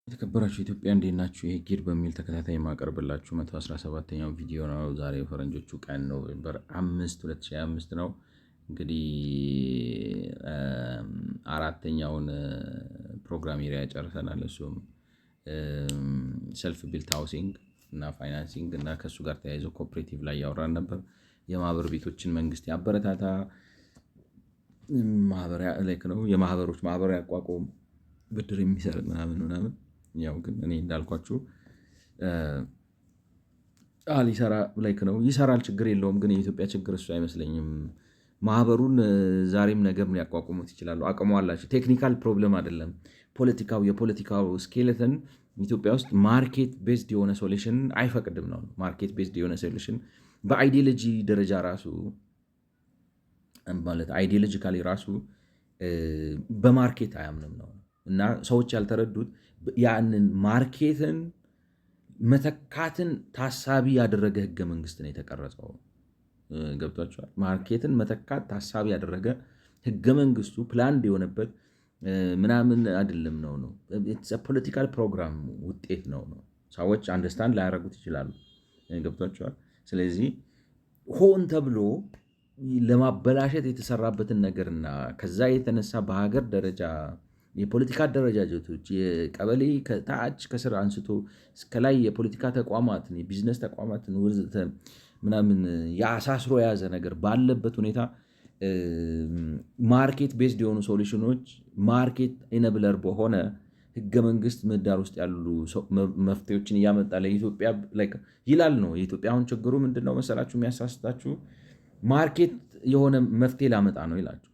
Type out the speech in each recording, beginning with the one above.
የተከበራችሁ ኢትዮጵያ እንዴት ናችሁ? ይህ ጊድ በሚል ተከታታይ የማቀርብላችሁ 117ኛው ቪዲዮ ነው። ዛሬ የፈረንጆቹ ቀን ኖቬምበር 5 2025 ነው። እንግዲህ አራተኛውን ፕሮግራም ኤሪያ ጨርሰናል። እሱም ሰልፍ ቢልት ሃውሲንግ እና ፋይናንሲንግ እና ከእሱ ጋር ተያይዘው ኮኦፕሬቲቭ ላይ ያወራን ነበር። የማህበር ቤቶችን መንግስት ያበረታታ፣ የማህበሮች ማህበር ያቋቁም፣ ብድር የሚሰጥ ምናምን። ያው ግን እኔ እንዳልኳችሁ ሊሰራ ይሰራል፣ ችግር የለውም። ግን የኢትዮጵያ ችግር እሱ አይመስለኝም። ማህበሩን ዛሬም ነገም ሊያቋቁሙት ይችላሉ፣ አቅሙ አላቸው። ቴክኒካል ፕሮብለም አይደለም። የፖለቲካው ስኬለተን ኢትዮጵያ ውስጥ ማርኬት ቤዝድ የሆነ ሶሉሽን አይፈቅድም ነው። ማርኬት ቤዝድ የሆነ ሶሉሽን በአይዲዮሎጂ ደረጃ ራሱ ማለት አይዲዮሎጂካሊ ራሱ በማርኬት አያምንም ነው። እና ሰዎች ያልተረዱት ያንን ማርኬትን መተካትን ታሳቢ ያደረገ ህገ መንግስት ነው የተቀረጸው። ገብቷቸዋል። ማርኬትን መተካት ታሳቢ ያደረገ ህገ መንግስቱ ፕላንድ የሆነበት ምናምን አይደለም ነው። ፖለቲካል ፕሮግራም ውጤት ነው። ሰዎች አንደርስታንድ ላያደርጉት ይችላሉ። ገብቷቸዋል። ስለዚህ ሆን ተብሎ ለማበላሸት የተሰራበትን ነገርና ከዛ የተነሳ በሀገር ደረጃ የፖለቲካ አደረጃጀቶች የቀበሌ ከታች ከስር አንስቶ እስከላይ የፖለቲካ ተቋማትን የቢዝነስ ተቋማትን ወዘተ ምናምን የአሳስሮ የያዘ ነገር ባለበት ሁኔታ ማርኬት ቤዝድ የሆኑ ሶሉሽኖች ማርኬት ኢነብለር በሆነ ህገ መንግስት ምህዳር ውስጥ ያሉ መፍትሄዎችን እያመጣ ለኢትዮጵያ ይላል ነው። የኢትዮጵያ አሁን ችግሩ ምንድን ነው መሰላችሁ? የሚያሳስታችሁ ማርኬት የሆነ መፍትሄ ላመጣ ነው ይላቸዋል።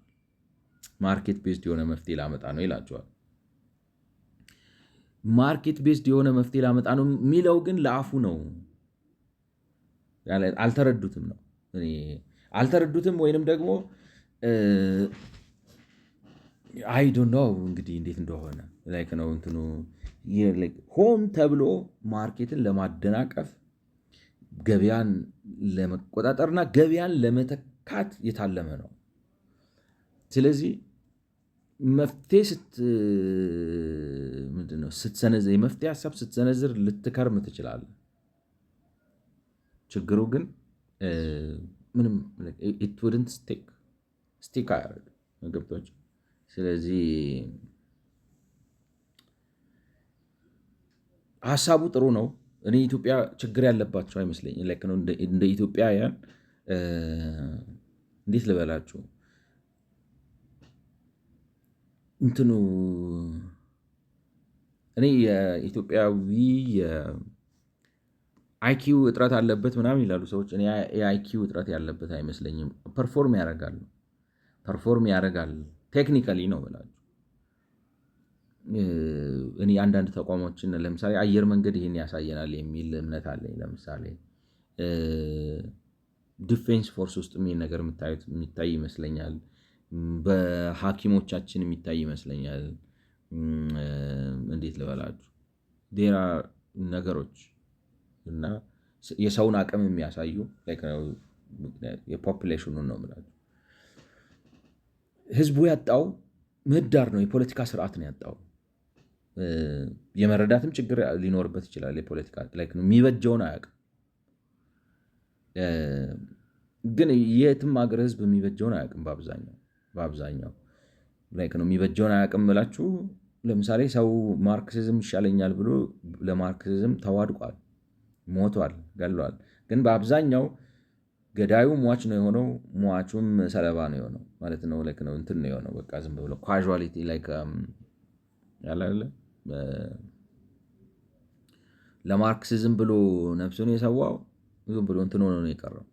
ማርኬት ቤዝድ የሆነ መፍትሄ ላመጣ ነው ይላቸዋል። ማርኬት ቤዝድ የሆነ መፍትሄ ላመጣ ነው የሚለው ግን ለአፉ ነው። አልተረዱትም ነው። አልተረዱትም ወይንም ደግሞ አይ ዶንት ኖው እንግዲህ እንዴት እንደሆነ ነው እንትኑ ሆን ተብሎ ማርኬትን ለማደናቀፍ ገበያን ለመቆጣጠርና ገበያን ለመተካት የታለመ ነው። ስለዚህ መፍትሄ ስትሰነዝር የመፍትሄ ሀሳብ ስትሰነዝር ልትከርም ትችላለህ። ችግሩ ግን ምንም ኢት ውድንት ስቲክ አያደርግም። ገብቶች። ስለዚህ ሀሳቡ ጥሩ ነው። እኔ ኢትዮጵያ ችግር ያለባቸው አይመስለኝም። እንደ ኢትዮጵያውያን እንዴት ልበላችሁ እንትኑ እኔ የኢትዮጵያዊ አይኪው እጥረት አለበት ምናምን ይላሉ ሰዎች። እኔ የአይኪው እጥረት ያለበት አይመስለኝም። ፐርፎርም ያደርጋል ቴክኒካሊ ነው ብላችሁ እኔ አንዳንድ ተቋሞችን ለምሳሌ አየር መንገድ ይህን ያሳየናል የሚል እምነት አለኝ። ለምሳሌ ዲፌንስ ፎርስ ውስጥ ይህን ነገር የሚታይ ይመስለኛል። በሐኪሞቻችን የሚታይ ይመስለኛል። እንዴት ልበላችሁ ዴራ ነገሮች እና የሰውን አቅም የሚያሳዩ የፖፕሌሽኑን ነው የምላችሁ። ህዝቡ ያጣው ምህዳር ነው። የፖለቲካ ስርዓት ነው ያጣው። የመረዳትም ችግር ሊኖርበት ይችላል። የፖለቲካ የሚበጀውን አያውቅም። ግን የትም ሀገር ህዝብ የሚበጀውን አያውቅም። በአብዛኛው ነው የሚበጀውን አያውቅም እላችሁ። ለምሳሌ ሰው ማርክሲዝም ይሻለኛል ብሎ ለማርክሲዝም ተዋድቋል፣ ሞቷል፣ ገሏል። ግን በአብዛኛው ገዳዩ ሟች ነው የሆነው፣ ሟቹም ሰለባ ነው የሆነው ማለት ነው። ነው እንትን ነው የሆነው። በቃ ዝም ብሎ ካዥዋሊቲ ያለ ለማርክሲዝም ብሎ ነፍሱን የሰዋው ዝም ብሎ እንትን ሆኖ ነው የቀረው።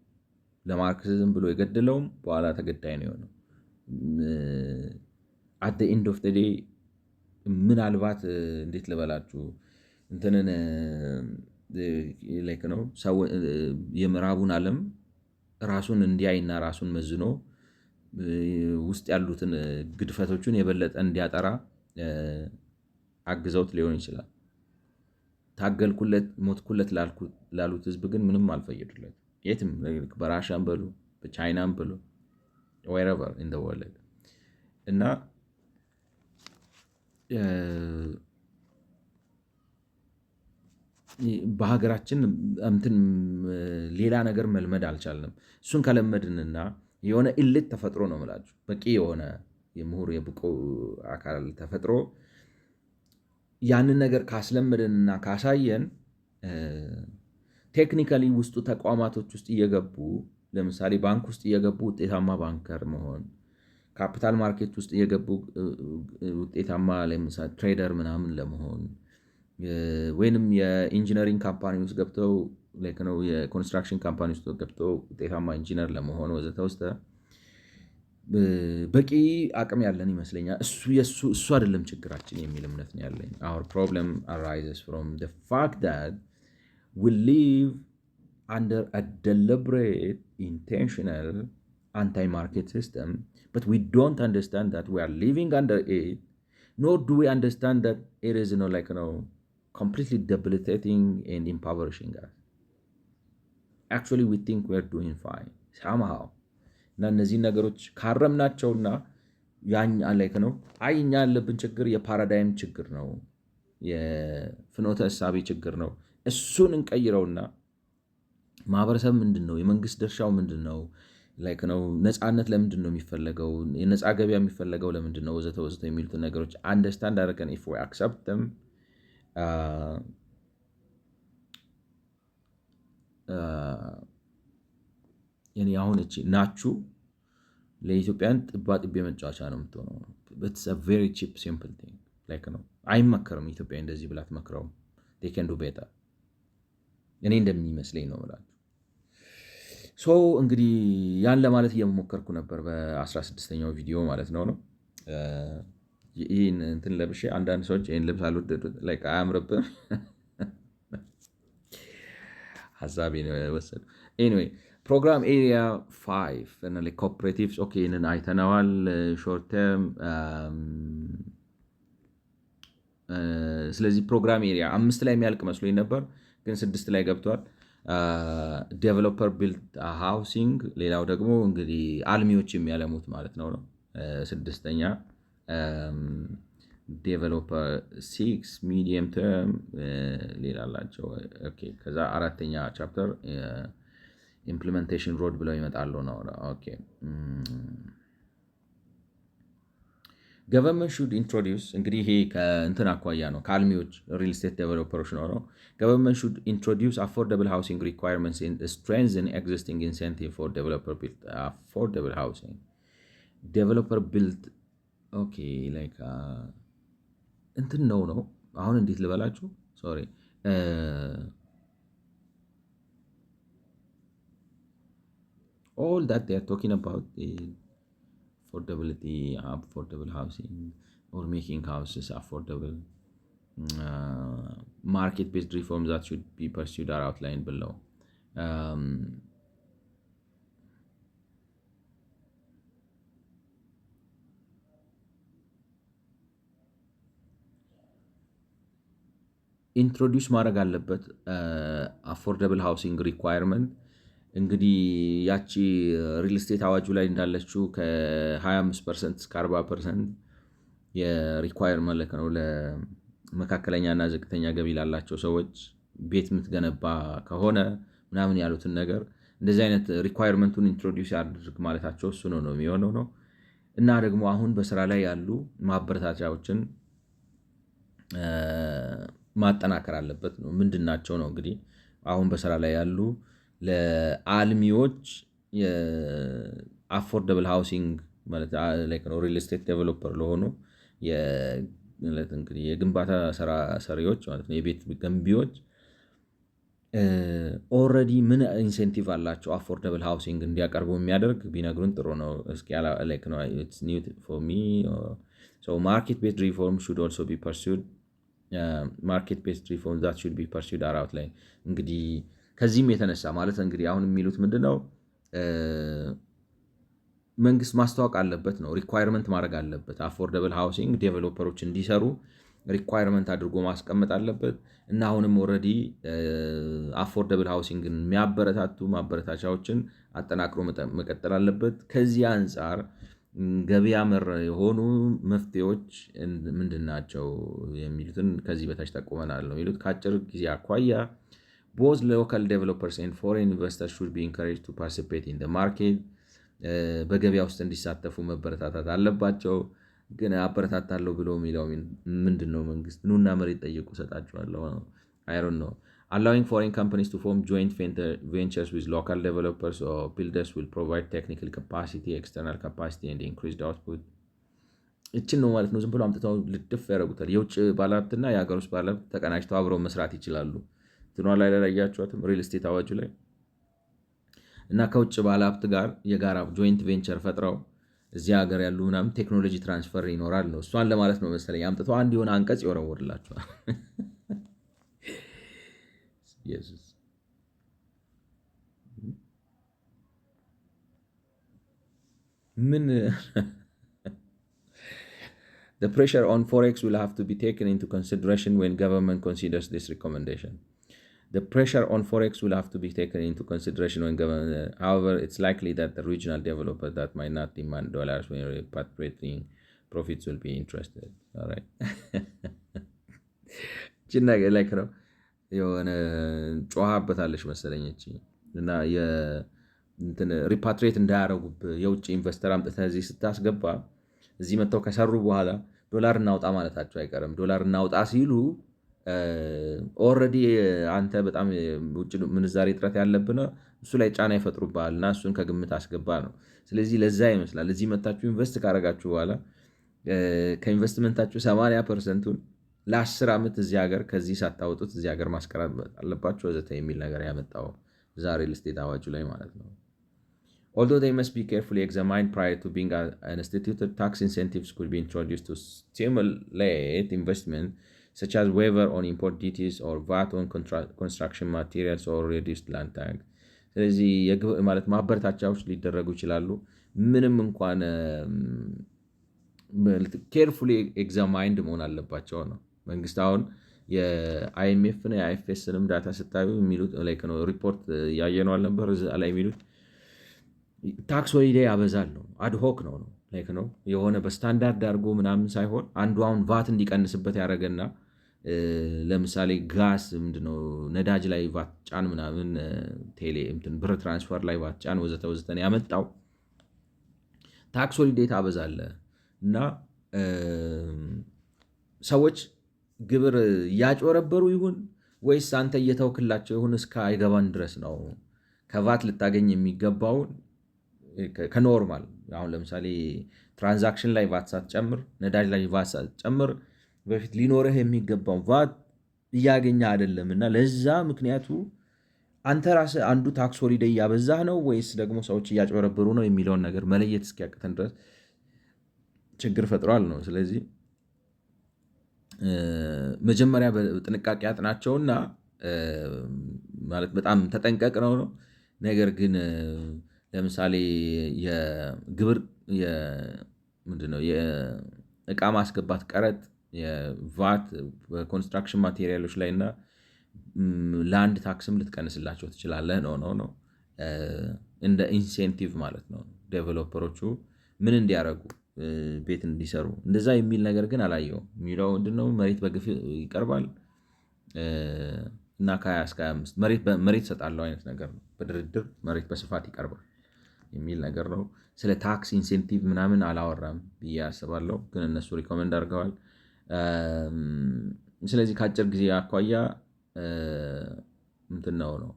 ለማርክሲዝም ብሎ የገደለውም በኋላ ተገዳይ ነው የሆነው። አት ዘ ኤንድ ኦፍ ዘ ዴይ ምናልባት እንዴት ልበላችሁ እንትንን ነው የምዕራቡን ዓለም ራሱን እንዲያይና ራሱን መዝኖ ውስጥ ያሉትን ግድፈቶቹን የበለጠ እንዲያጠራ አግዘውት ሊሆን ይችላል። ታገልኩለት ሞትኩለት ላሉት ህዝብ ግን ምንም አልፈየዱለት። የትም በራሻም በሉ በቻይናም በሉ wherever in the world እና በሀገራችን እንትን ሌላ ነገር መልመድ አልቻልንም። እሱን ከለመድንና የሆነ ኢሊት ተፈጥሮ ነው የምላችሁ በቂ የሆነ የምሁር የብቁ አካል ተፈጥሮ ያንን ነገር ካስለመድንና ካሳየን ቴክኒካሊ ውስጡ ተቋማቶች ውስጥ እየገቡ ለምሳሌ ባንክ ውስጥ እየገቡ ውጤታማ ባንከር መሆን፣ ካፒታል ማርኬት ውስጥ እየገቡ ውጤታማ ለምሳሌ ትሬደር ምናምን ለመሆን ወይንም የኢንጂነሪንግ ካምፓኒ ውስጥ ገብተው ነው የኮንስትራክሽን ካምፓኒ ውስጥ ገብተው ውጤታማ ኢንጂነር ለመሆን ወዘተ ውስጥ በቂ አቅም ያለን ይመስለኛል። እሱ አይደለም ችግራችን የሚል እምነት ነው ያለኝ። our problem arises from the fact that we live under a deliberate intentional anti-market system, but we don't understand that we are living under it, nor do we understand that it is completely debilitating and impoverishing us. Actually we think we're doing fine somehow. እና እነዚህን ነገሮች ካረምናቸውና እኛ ያለብን ችግር የፓራዳይም ችግር ነው፣ የፍኖተ እሳቤ ችግር ነው። እሱን እንቀይረውና ማህበረሰብ ምንድን ነው፣ የመንግስት ድርሻው ምንድን ነው፣ ነፃነት ለምንድን ነው የሚፈለገው፣ የነፃ ገበያ የሚፈለገው ለምንድን ነው፣ ወዘተ ወዘተ የሚሉትን ነገሮች አንደርስታንድ አድርገን ኢፍ ዊ አክሰፕት them እኔ አሁን እቺ ናችሁ ለኢትዮጵያን ጥባጥቤ መጫወቻ ነው የምትሆነው። it's a very cheap simple thing ነው አይመከርም። ኢትዮጵያ እንደዚህ ብላ ትመክረውም they can do better እኔ እንደሚመስለኝ ነው ማለት ሶ እንግዲህ ያን ለማለት እየሞከርኩ ነበር በ16ኛው ቪዲዮ ማለት ነው። ይህን እንትን ለብሼ አንዳንድ ሰዎች ይህን ልብስ አልወደዱት አያምርብም ሀሳቤ ነው የወሰዱ። ኤኒዌይ ፕሮግራም ኤሪያ 5 እና ኮኦፕሬቲቭስ ኦኬ ይህንን አይተነዋል። ሾርት ተርም ስለዚህ ፕሮግራም ኤሪያ 5 ላይ የሚያልቅ መስሎኝ ነበር ግን 6 ላይ ገብቷል። ዴቨሎፐር ቢልድ ሃውሲንግ፣ ሌላው ደግሞ እንግዲህ አልሚዎች የሚያለሙት ማለት ነው። 6ኛ ዴቨሎፐር 6 ሚዲየም ተርም ሌላ አላቸው። ከዛ 4ኛ ቻፕተር ኢምፕሊሜንቴሽን ሮድ ብለው ይመጣሉ ነው። ገቨርንመንት ሹድ ኢንትሮዲውስ እንግዲህ ይሄ ከእንትን አኳያ ነው ከአልሚዎች ሪል ስቴት ዴቨሎፐሮች ነው። ገቨርንመንት ሹድ ኢንትሮዲውስ አፎርደብል ሃውሲንግ ሪኳየርመንትስ ኤንድ ስትሬንግዘን ኤግዚስቲንግ ኢንሴንቲቭ ፎር ዴቨሎፐር ቢልድ አፎርደብል ሃውሲንግ። ዴቨሎፐር ቢልድ ኦኬ ላይክ እንትን ነው አሁን እንዴት ልበላችሁ ሶሪ all that they are talking about is affordability, affordable housing, or making houses affordable. Market-based reforms that should be pursued are outlined below. ኢንትሮዲውስ ማድረግ አለበት አፎርደብል ሃውሲንግ ሪኳየርመንት። እንግዲህ ያቺ ሪል ስቴት አዋጁ ላይ እንዳለችው ከ25% እስከ 40% የሪኳየር መለክ ነው ለመካከለኛና ዝቅተኛ ገቢ ላላቸው ሰዎች ቤት የምትገነባ ከሆነ ምናምን ያሉትን ነገር እንደዚህ አይነት ሪኳየርመንቱን ኢንትሮዲውስ ያድርግ ማለታቸው እሱ ነው የሚሆነው ነው። እና ደግሞ አሁን በስራ ላይ ያሉ ማበረታቻዎችን ማጠናከር አለበት ነው። ምንድናቸው ነው እንግዲህ አሁን በስራ ላይ ያሉ ለአልሚዎች የአፎርደብል ሃውሲንግ ማለት ነው ሪል ስቴት ዴቨሎፐር ለሆኑ እንግዲህ የግንባታ ስራ ሰሪዎች ማለት ነው የቤት ገንቢዎች ኦልሬዲ ምን ኢንሴንቲቭ አላቸው አፎርደብል ሃውሲንግ እንዲያቀርቡ የሚያደርግ ቢነግሩን ጥሩ ነው። እስኪ ነው it's new for me. So market-based reform should also be pursued. Market-based reforms that should be pursued are outlined. እንግዲህ ከዚህም የተነሳ ማለት እንግዲህ አሁን የሚሉት ምንድነው መንግስት ማስተዋወቅ አለበት ነው ሪኳየርመንት ማድረግ አለበት። አፎርደብል ሃውሲንግ ዴቨሎፐሮች እንዲሰሩ ሪኳየርመንት አድርጎ ማስቀመጥ አለበት እና አሁንም ኦልሬዲ አፎርደብል ሃውሲንግን የሚያበረታቱ ማበረታቻዎችን አጠናክሮ መቀጠል አለበት። ከዚህ አንጻር ገበያ መር የሆኑ መፍትሄዎች ምንድን ናቸው የሚሉትን ከዚህ በታች ጠቁመናል ነው የሚሉት። ከአጭር ጊዜ አኳያ both local developers and foreign investors should be encouraged to participate in the market በገበያ ውስጥ እንዲሳተፉ መበረታታት አለባቸው። ግን አበረታታለሁ ብሎ የሚለው ምንድን ነው? መንግስት ኑና መሬት ጠይቁ ሰጣችኋለሁ። I don't know. Allowing foreign companies to form joint ventures with local developers or builders will provide technical capacity, external capacity, and increased output. እችን ነው ማለት ነው። ዝም ብሎ አምጥተው ልድፍ ያደርጉታል። የውጭ ባለሀብትና የሀገር ውስጥ ባለሀብት ተቀናጅተው አብረው መስራት ይችላሉ። ትኗ ላይ ያያችኋትም ሪል ስቴት አዋጁ ላይ እና ከውጭ ባለሀብት ጋር የጋራ ጆይንት ቬንቸር ፈጥረው እዚህ ሀገር ያሉ ምናምን ቴክኖሎጂ ትራንስፈር ይኖራል ነው። እሷን ለማለት ነው መሰለኝ አምጥተው አንድ የሆነ አንቀጽ ይወረውርላቸዋል። ኢየሱስ ምን The pressure on Forex will have to be taken into consideration when government considers this recommendation. The pressure on Forex will have to be taken into consideration when government. However, it's likely that the regional developers that might not demand dollars when repatriating profits will be interested. All right. ጭና ላይ ነው የሆነ ጮሃበታለች መሰለኝ እቺ እና ሪፓትሪየት እንዳያረጉብህ የውጭ ኢንቨስተር አምጥተህ እዚህ ስታስገባ እዚህ መጥተው ከሰሩ በኋላ ዶላር እናውጣ ማለታቸው አይቀርም። ዶላር እናውጣ ሲሉ ኦልሬዲ አንተ በጣም ውጭ ምንዛሬ እጥረት ያለብህ ነው፣ እሱ ላይ ጫና ይፈጥሩብሃል እና እሱን ከግምት አስገባ ነው። ስለዚህ ለዛ ይመስላል እዚህ መታችሁ ኢንቨስት ካረጋችሁ በኋላ ከኢንቨስትመንታችሁ 80%ቱን ለ10 ዓመት እዚህ ሀገር ከዚህ ሳታወጡት እዚህ ሀገር ማስቀረት አለባችሁ ወዘተ የሚል ነገር ያመጣው ዛሬ ልስቴት አዋጁ ላይ ማለት ነው። Although they must be carefully examined prior to being instituted, tax incentives could be introduced to stimulate investment, such as waiver on import duties or VAT on construction materials or reduced land tax. ስለዚህ ማለት ማበረታቻዎች ሊደረጉ ይችላሉ። ምንም እንኳን ኬርፉሊ ኤግዛማይንድ መሆን አለባቸው ነው። መንግስት አሁን የአይኤምኤፍን የአይኤፍኤስንም ዳታ ስታዩ የሚሉት ሪፖርት ያየነው አልነበር እዛ ላይ የሚሉት ታክስ ሆሊዴይ ያበዛል ነው። አድሆክ ነው ነው የሆነ በስታንዳርድ አድርጎ ምናምን ሳይሆን አንዱ አሁን ቫት እንዲቀንስበት ያደረገና ለምሳሌ ጋስ ምንድነው ነዳጅ ላይ ቫት ጫን ምናምን ቴሌ ብር ትራንስፈር ላይ ቫት ጫን ወዘተ ወዘተ ያመጣው ታክስ ሆሊዴይ ታበዛለ እና ሰዎች ግብር እያጭበረበሩ ይሁን ወይስ አንተ እየተውክላቸው ይሁን እስከ አይገባን ድረስ ነው ከቫት ልታገኝ የሚገባውን ከኖርማል አሁን ለምሳሌ ትራንዛክሽን ላይ ቫት ሳትጨምር ነዳጅ ላይ ቫት ሳትጨምር በፊት ሊኖርህ የሚገባው ቫት እያገኘ አይደለም እና ለዛ ምክንያቱ አንተ ራስህ አንዱ ታክስ ሆሊዴይ እያበዛህ ነው ወይስ ደግሞ ሰዎች እያጭበረበሩ ነው የሚለውን ነገር መለየት እስኪያቅተን ድረስ ችግር ፈጥሯል ነው። ስለዚህ መጀመሪያ በጥንቃቄ አጥናቸውና ማለት በጣም ተጠንቀቅ ነው። ነገር ግን ለምሳሌ የግብር ምንድነው የእቃ ማስገባት ቀረጥ የቫት በኮንስትራክሽን ማቴሪያሎች ላይ እና ላንድ ታክስም ልትቀንስላቸው ትችላለህ ነው እንደ ኢንሴንቲቭ ማለት ነው። ዴቨሎፐሮቹ ምን እንዲያደርጉ ቤት እንዲሰሩ እንደዛ የሚል ነገር ግን አላየውም። የሚለው ምንድነው መሬት በግፍ ይቀርባል እና ከ20 እስከ 25 መሬት ሰጣለው አይነት ነገር ነው። በድርድር መሬት በስፋት ይቀርባል የሚል ነገር ነው። ስለ ታክስ ኢንሴንቲቭ ምናምን አላወራም ብዬ አስባለሁ፣ ግን እነሱ ሪኮመንድ አድርገዋል። ስለዚህ ከአጭር ጊዜ አኳያ ምንድነው ነው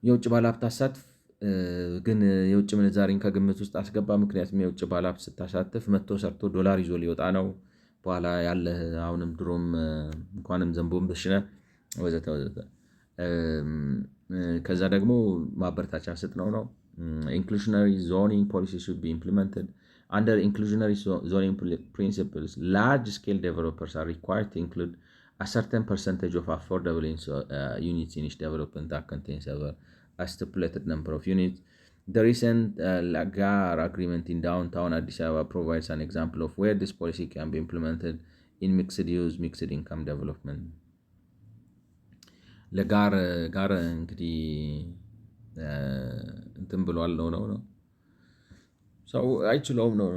የውጭ ባለሀብት አሳትፍ፣ ግን የውጭ ምንዛሬን ከግምት ውስጥ አስገባ። ምክንያቱም የውጭ ባለሀብት ስታሳትፍ መጥቶ ሰርቶ ዶላር ይዞ ሊወጣ ነው በኋላ ያለ አሁንም ድሮም እንኳንም ዘንቦም በሽነ ወዘተ ወዘተ። ከዛ ደግሞ ማበረታቻ ስጥ ነው። ኢንክሉዥነሪ ዞኒንግ ፖሊሲ should be implemented. Under inclusionary zoning principles, large-scale developers are required to include a certain percentage of affordable units in each development that contains a stipulated number of units. The recent LAGAR agreement in downtown Addis Ababa provides an example of where this policy can be implemented in mixed-use, mixed-income development. ለጋር እንግዲህ እንትን ብሏል ነው ሰው አይችለውም ነው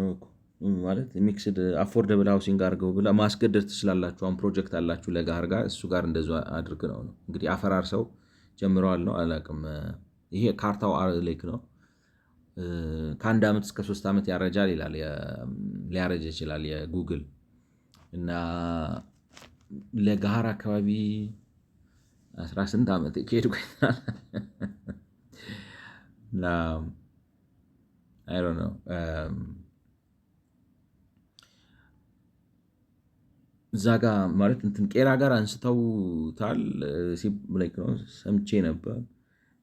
ማለት ሚክስድ አፎርደብል ሃውሲንግ አድርገው ብላ ማስገደድ ትችላላችሁ። አሁን ፕሮጀክት አላችሁ ለጋር ጋር እሱ ጋር እንደዛ አድርግ ነው እንግዲህ አፈራርሰው ጀምረዋል ነው አላውቅም። ይሄ ካርታው ሌክ ነው ከ1 ዓመት እስከ 3 ዓመት ያረጃል ይላል። ሊያረጅ ይችላል የጉግል እና ለጋር አካባቢ 18 ዓመት ከሄድኩ እና አይ ዶንት ኖ እዛ ጋ ማለት እንትን ቄራ ጋር አንስተውታል ነው ሰምቼ ነበር።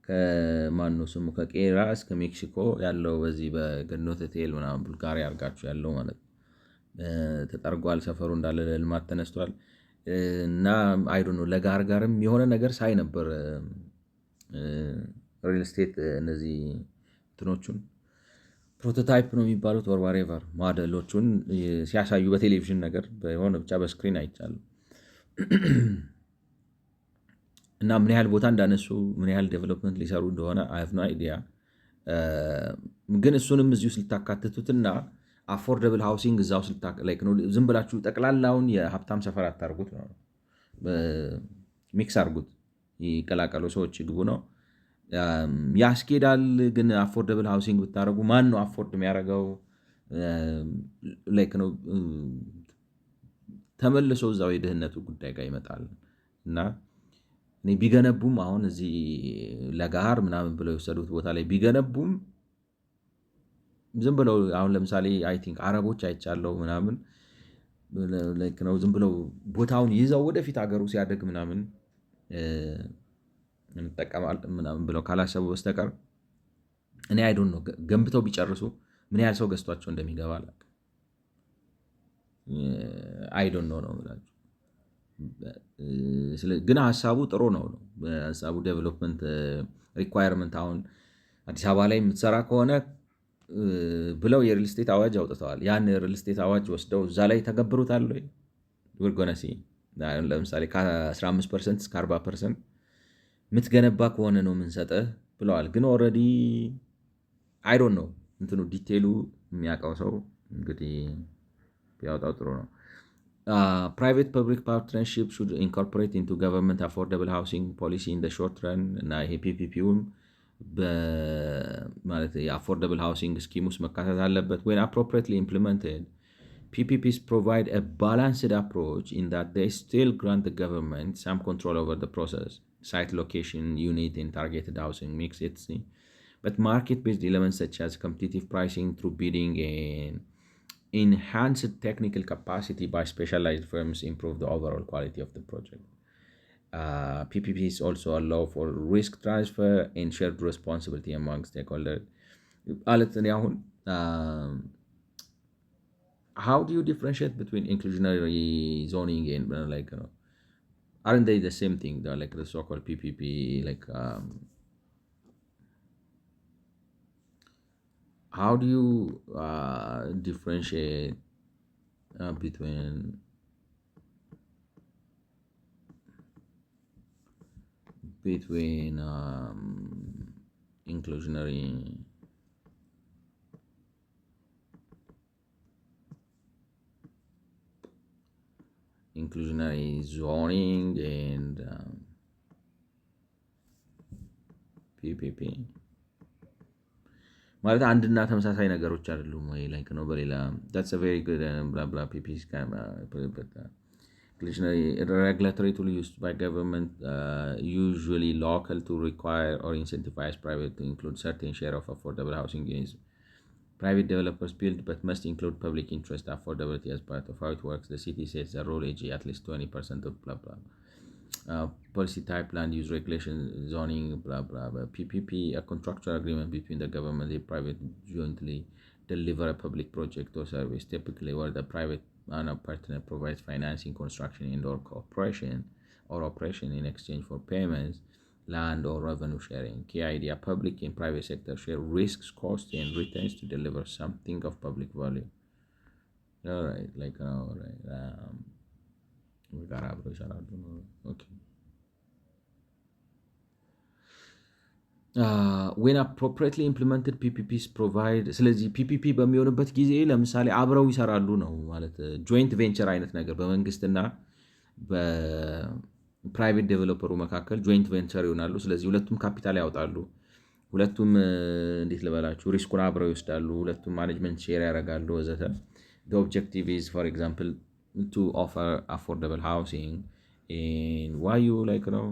ከማነው ስሙ ከቄራ እስከ ሜክሲኮ ያለው በዚህ በገነት ሆቴል ምናምን ቡልጋሪያ አድርጋችሁ ያለው ማለት ተጠርጓል። ሰፈሩ እንዳለ ለልማት ተነስቷል እና አይ ዶንት ኖ ለጋር ጋርም የሆነ ነገር ሳይ ነበር። ሪል ስቴት እነዚህ እንትኖቹን ፕሮቶታይፕ ነው የሚባሉት ወር ዋሬቨር ሞዴሎቹን ሲያሳዩ በቴሌቪዥን ነገር በሆነ ብቻ በስክሪን አይቻልም። እና ምን ያህል ቦታ እንዳነሱ ምን ያህል ዴቨሎፕመንት ሊሰሩ እንደሆነ አይ ሃቭ ኖ አይዲያ። ግን እሱንም እዚህ ውስጥ ልታካትቱትና አፎርደብል ሃውሲንግ እዛ ውስጥ ዝም ብላችሁ ጠቅላላውን የሀብታም ሰፈር አታርጉት ነው። ሚክስ አርጉት፣ ይቀላቀሉ፣ ሰዎች ይግቡ ነው ያስኬዳል። ግን አፎርደብል ሃውሲንግ ብታደረጉ ማን ነው አፎርድ የሚያደርገው? ነው ተመልሶ እዛው የድህነቱ ጉዳይ ጋር ይመጣል እና ቢገነቡም አሁን እዚህ ለጋር ምናምን ብለው የወሰዱት ቦታ ላይ ቢገነቡም ዝም ብለው አሁን ለምሳሌ አይ ቲንክ አረቦች አይቻለው ምናምን ነው ዝም ብለው ቦታውን ይዘው ወደፊት ሀገሩ ሲያደግ ምናምን እንጠቀማለን ምናምን ብለው ካላሰቡ በስተቀር እኔ አይ ዶንት ኖ ገንብተው ቢጨርሱ ምን ያህል ሰው ገዝቷቸው እንደሚገባ አላውቅም። አይ ዶንት ኖ ነው የምላችሁ። ግን ሀሳቡ ጥሩ ነው ሀሳቡ ዴቨሎፕመንት ሪኳየርመንት አሁን አዲስ አበባ ላይ የምትሰራ ከሆነ ብለው የሪል ስቴት አዋጅ አውጥተዋል። ያን የሪል ስቴት አዋጅ ወስደው እዛ ላይ ተገብሩታል ወይ ወርጎነሲ ለምሳሌ ከ15% እስከ 40% የምትገነባ ከሆነ ነው የምንሰጥህ ብለዋል። ግን ኦልሬዲ አይ ዶንት ኖ እንትኑ ዲቴሉ የሚያውቀው ሰው እንግዲህ ቢያወጣው ጥሩ ነው። Private public partnership should incorporate into government affordable housing policy in the short run እና ይሄ ፒፒፒውም ማለት የአፎርደብል ሃውሲንግ ስኪም ውስጥ መካተት አለበት። when appropriately implemented PPPs provide a balanced approach in that they still grant the government some control over the process, site location, unit and targeted housing mix, etc. But market-based elements such as competitive pricing through bidding and enhanced technical capacity by specialized firms improve the overall quality of the project. PPPs also allow for risk transfer and shared responsibility among stakeholders. How do you differentiate between inclusionary zoning and aren't they the same thing? They're like the so-called PPP, how do you differentiate between inclusionary zoning and PPP? ማለት አንድና ተመሳሳይ ነገሮች አይደሉም ወይ ነው በሌላ that's a very good blah blah PPP regulatory tool used by government usually local to require or incentivize private to include certain share of affordable housing units. Private developers build but must include public interest affordability as part of how it works. The city sets the rule AG at least 20% of blah blah. Policy type, land use regulation, zoning, blah blah blah. PPP, a contractual agreement between the government and the private jointly deliver a public project or service, typically where the private partner provides financing, construction, and/or cooperation or operation in exchange for payments, land or revenue sharing. Key idea: public and private sector share risks, costs, and returns to deliver something of public value. All right, all right. We got okay. ዌን አፕሮፕሪየትሊ ኢምፕሊመንትድ ፒፒፒስ ፕሮቫይድ። ስለዚህ ፒፒፒ በሚሆንበት ጊዜ ለምሳሌ አብረው ይሰራሉ ነው ማለት ጆይንት ቬንቸር አይነት ነገር በመንግስትና በፕራይቬት ዴቨሎፐሩ መካከል ጆይንት ቬንቸር ይሆናሉ። ስለዚህ ሁለቱም ካፒታል ያወጣሉ። ሁለቱም እንዴት ልበላችሁ ሪስኩን አብረው ይወስዳሉ። ሁለቱም ማኔጅመንት ሼር ያደርጋሉ ወዘተ። ኦብጀክቲቭ ኢዝ ፎር ኤግዛምፕል ቱ ኦፈር አፎርደብል ሃውሲንግ ዋይ ዩ ላይክ ነው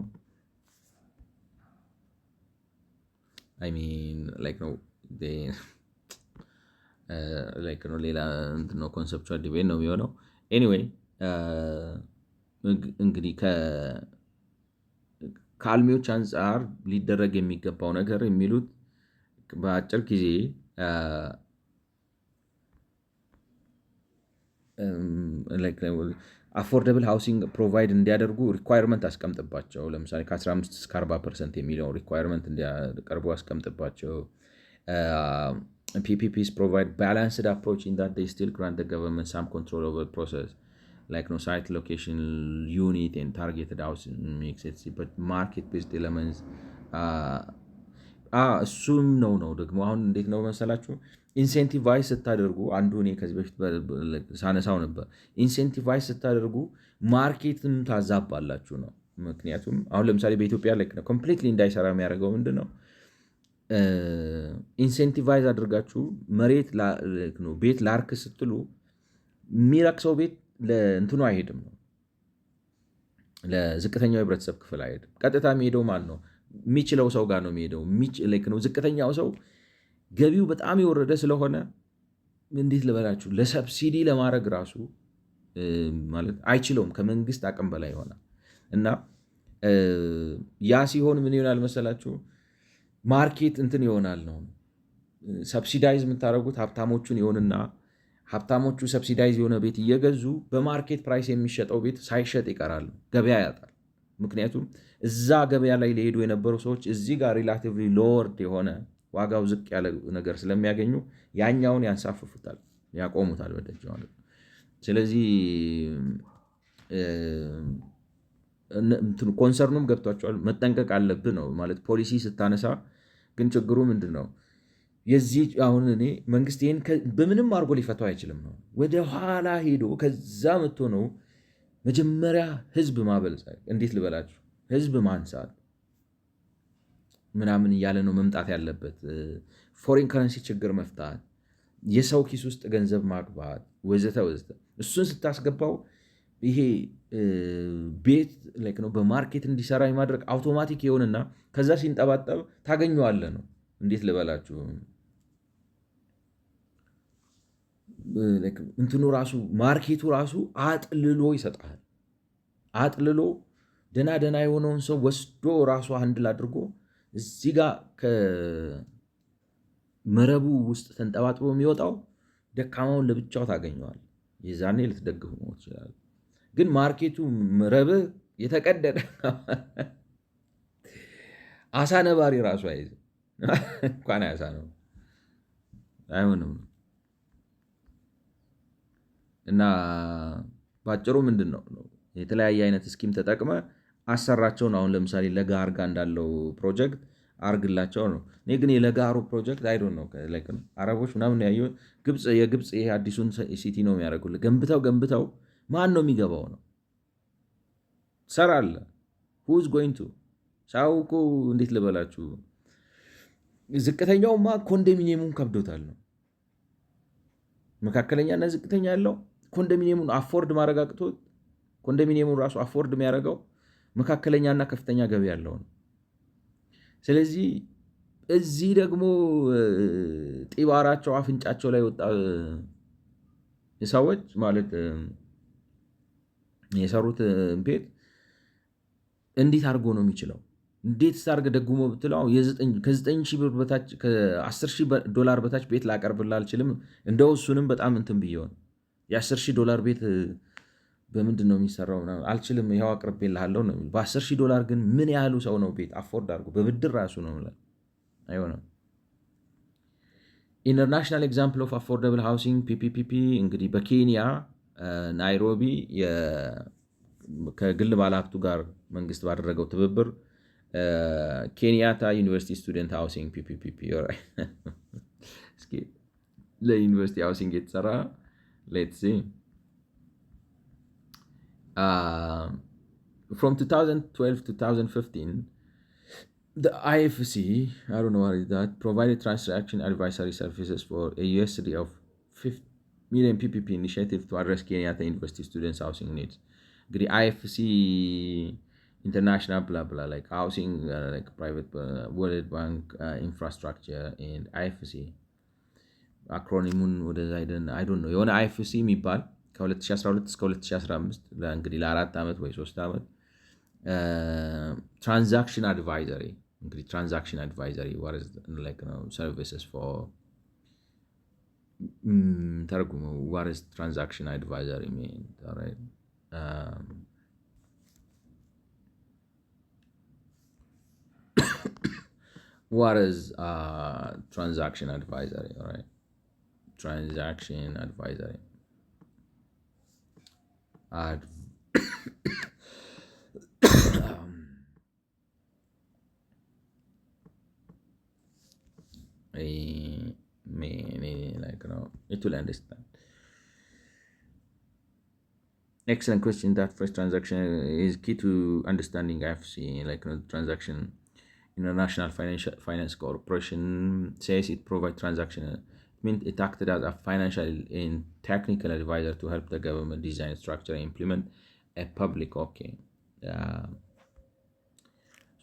I mean like no they like no ሌላ ነው ኮንሰፕቹዋል ዲቤት ነው የሚሆነው። ኤኒዌይ እንግዲህ ከአልሚዎች አንጻር ሊደረግ የሚገባው ነገር የሚሉት በአጭር ጊዜ አፎርደብል ሃውሲንግ ፕሮቫይድ እንዲያደርጉ ሪኳየርመንት አስቀምጥባቸው። ለምሳሌ ከ15 እስከ 40% የሚለው ሪኳየርመንት እንዲያቀርቡ አስቀምጥባቸው። ፒፒፒስ ፕሮቫይድ ባላንስድ አፕሮች ኢን ዛት ዴይ ስቲል ግራንት ዘ ገቨርንመንት ሳም ኮንትሮል ኦቨር ፕሮሰስ like no site location unit and targeted housing mix but market based elements እሱም ነው ደግሞ አሁን እንዴት ነው መሰላችሁ ኢንሴንቲቫይዝ ስታደርጉ አንዱ እኔ ከዚህ በፊት ሳነሳው ነበር። ኢንሴንቲቫይዝ ስታደርጉ ማርኬትን ታዛባላችሁ ነው። ምክንያቱም አሁን ለምሳሌ በኢትዮጵያ ላይ ኮምፕሊትሊ እንዳይሰራ የሚያደርገው ምንድን ነው? ኢንሴንቲቫይዝ አድርጋችሁ መሬት ቤት ላርክ ስትሉ የሚረክሰው ቤት ለእንትኑ አይሄድም ነው፣ ለዝቅተኛው የህብረተሰብ ክፍል አይሄድም። ቀጥታ የሚሄደው ማን ነው? የሚችለው ሰው ጋር ነው የሚሄደው። ዝቅተኛው ሰው ገቢው በጣም የወረደ ስለሆነ እንዴት ልበላችሁ ለሰብሲዲ ለማድረግ ራሱ ማለት አይችለውም፣ ከመንግስት አቅም በላይ ይሆናል። እና ያ ሲሆን ምን ይሆናል መሰላችሁ? ማርኬት እንትን ይሆናል ነው። ሰብሲዳይዝ የምታደርጉት ሀብታሞቹን ይሆንና ሀብታሞቹ ሰብሲዳይዝ የሆነ ቤት እየገዙ በማርኬት ፕራይስ የሚሸጠው ቤት ሳይሸጥ ይቀራል፣ ገበያ ያጣል። ምክንያቱም እዛ ገበያ ላይ ሊሄዱ የነበሩ ሰዎች እዚህ ጋር ሪላቲቭሊ ሎወርድ የሆነ ዋጋው ዝቅ ያለ ነገር ስለሚያገኙ ያኛውን ያንሳፍፉታል፣ ያቆሙታል በደጅ ማለት ነው። ስለዚህ ኮንሰርኑም ገብቷቸዋል። መጠንቀቅ አለብህ ነው ማለት ፖሊሲ ስታነሳ። ግን ችግሩ ምንድን ነው? የዚህ አሁን እኔ መንግስት ይህን በምንም አድርጎ ሊፈታው አይችልም ነው። ወደ ኋላ ሄዶ ከዛ መጥቶ ነው መጀመሪያ ህዝብ ማበልጸግ፣ እንዴት ልበላችሁ ህዝብ ማንሳት ምናምን እያለ ነው መምጣት ያለበት። ፎሬን ከረንሲ ችግር መፍታት፣ የሰው ኪስ ውስጥ ገንዘብ ማግባት ወዘተ ወዘተ። እሱን ስታስገባው ይሄ ቤት ነው በማርኬት እንዲሰራ የማድረግ አውቶማቲክ የሆንና ከዛ ሲንጠባጠብ ታገኘዋለ ነው። እንዴት ልበላችሁ እንትኑ ራሱ ማርኬቱ ራሱ አጥልሎ ይሰጣል። አጥልሎ ደና የሆነውን ሰው ወስዶ ራሱ አንድል አድርጎ እዚህ ጋር ከመረቡ ውስጥ ተንጠባጥቦ የሚወጣው ደካማውን ለብቻው ታገኘዋል። የዛኔ ልትደግፉ ነው ይችላል። ግን ማርኬቱ መረብህ የተቀደደ አሳ ነባሪ ራሱ አይዝም እንኳን ያሳ ነው አይሆንም። እና ባጭሩ ምንድን ነው የተለያየ አይነት ስኪም ተጠቅመ አሰራቸው ነው። አሁን ለምሳሌ ለጋ አርጋ እንዳለው ፕሮጀክት አርግላቸው ነው። እኔ ግን የለጋሩ ፕሮጀክት አይዶን ነው አረቦች ምናምን ያየው የግብፅ ይሄ አዲሱን ሲቲ ነው የሚያደርጉልህ። ገንብተው ማን ነው የሚገባው ነው ሰራለ ሁዝ ጎይንቱ ሳውቁ እንዴት ልበላችሁ ዝቅተኛውማ ኮንዶሚኒየሙን ከብዶታል ነው። መካከለኛና ዝቅተኛ ያለው ኮንዶሚኒየሙን አፎርድ ማድረግ አቅቶት ኮንዶሚኒየሙን ራሱ አፎርድ የሚያደርገው መካከለኛና ከፍተኛ ገቢ ያለው ነው። ስለዚህ እዚህ ደግሞ ጢባራቸው አፍንጫቸው ላይ ወጣ ሰዎች ማለት የሰሩት ቤት እንዴት አድርጎ ነው የሚችለው? እንዴት ሳርገ ደግሞ ብትለው ከ9,000 ብር በታች ከ10,000 በታች ቤት ላቀርብልህ አልችልም። እንደው እሱንም በጣም እንትን ብየው ነው የ10,000 ቤት በምንድን ነው የሚሰራው አልችልም፣ ይኸው አቅርቤልሃለሁ ነው። በ10,000 ግን ምን ያህሉ ሰው ነው ቤት አፎርድ አድርጎ በብድር ራሱ ነው አይሆንም። ኢንተርናሽናል ኤግዛምፕል ኦፍ አፎርደብል ሃውሲንግ ፒፒፒ እንግዲህ በኬንያ ናይሮቢ ከግል ባለሀብቱ ጋር መንግስት ባደረገው ትብብር Kenyatta University Student Housing PPPP. Alright. ለዩኒቨርሲቲ ሃውሲንግ የተሰራ let's see. From 2012 to 2015, the IFC, I don't know what is that, provided transaction advisory services for a USD of 50 million PPP initiative to address Kenyatta University students' housing needs. The IFC international blah blah like housing like private World Bank infrastructure and IFC አክሮኒሙን ወደዛ አይደን አይ ዶንት ኖ የሆነ IFC የሚባል ከ2012 እስከ 2015 እንግዲህ ለ4 ዓመት ወይ 3 ዓመት ትራንዛክሽን አድቫይዘሪ እንግዲህ ትራንዛክሽን አድቫይዘሪ what is like services for ተርጉሙ what is transaction advisory mean alright what is transaction advisory alright transaction advisory like it will understand. Excellent question. That first transaction is key to understanding IFC, like transaction. International Finance Corporation says it provides transaction. It means it acted as a financial and technical advisor to help the government design, structure, and implement a public. Okay. So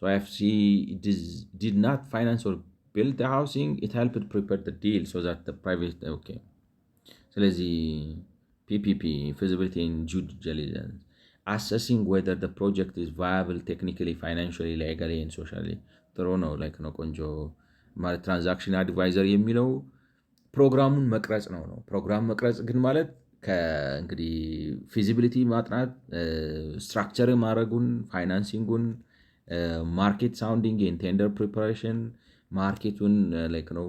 IFC did not finance or build the housing. It helped prepare the deal so that the private. Okay. So let's see. PPP, feasibility and due diligence, assessing whether the project is viable technically, financially, legally, and socially. ጥሩ ነው ላይክ ነው ቆንጆ ማለት ትራንዛክሽን አድቫይዘር የሚለው ፕሮግራሙን መቅረጽ ነው። ፕሮግራም መቅረጽ ግን ማለት ከእንግዲህ ፊዚቢሊቲ ማጥናት፣ ስትራክቸር ማድረጉን፣ ፋይናንሲንጉን፣ ማርኬት ሳውንዲንግ፣ ቴንደር ፕሪፓሬሽን፣ ማርኬቱን ላይክ ነው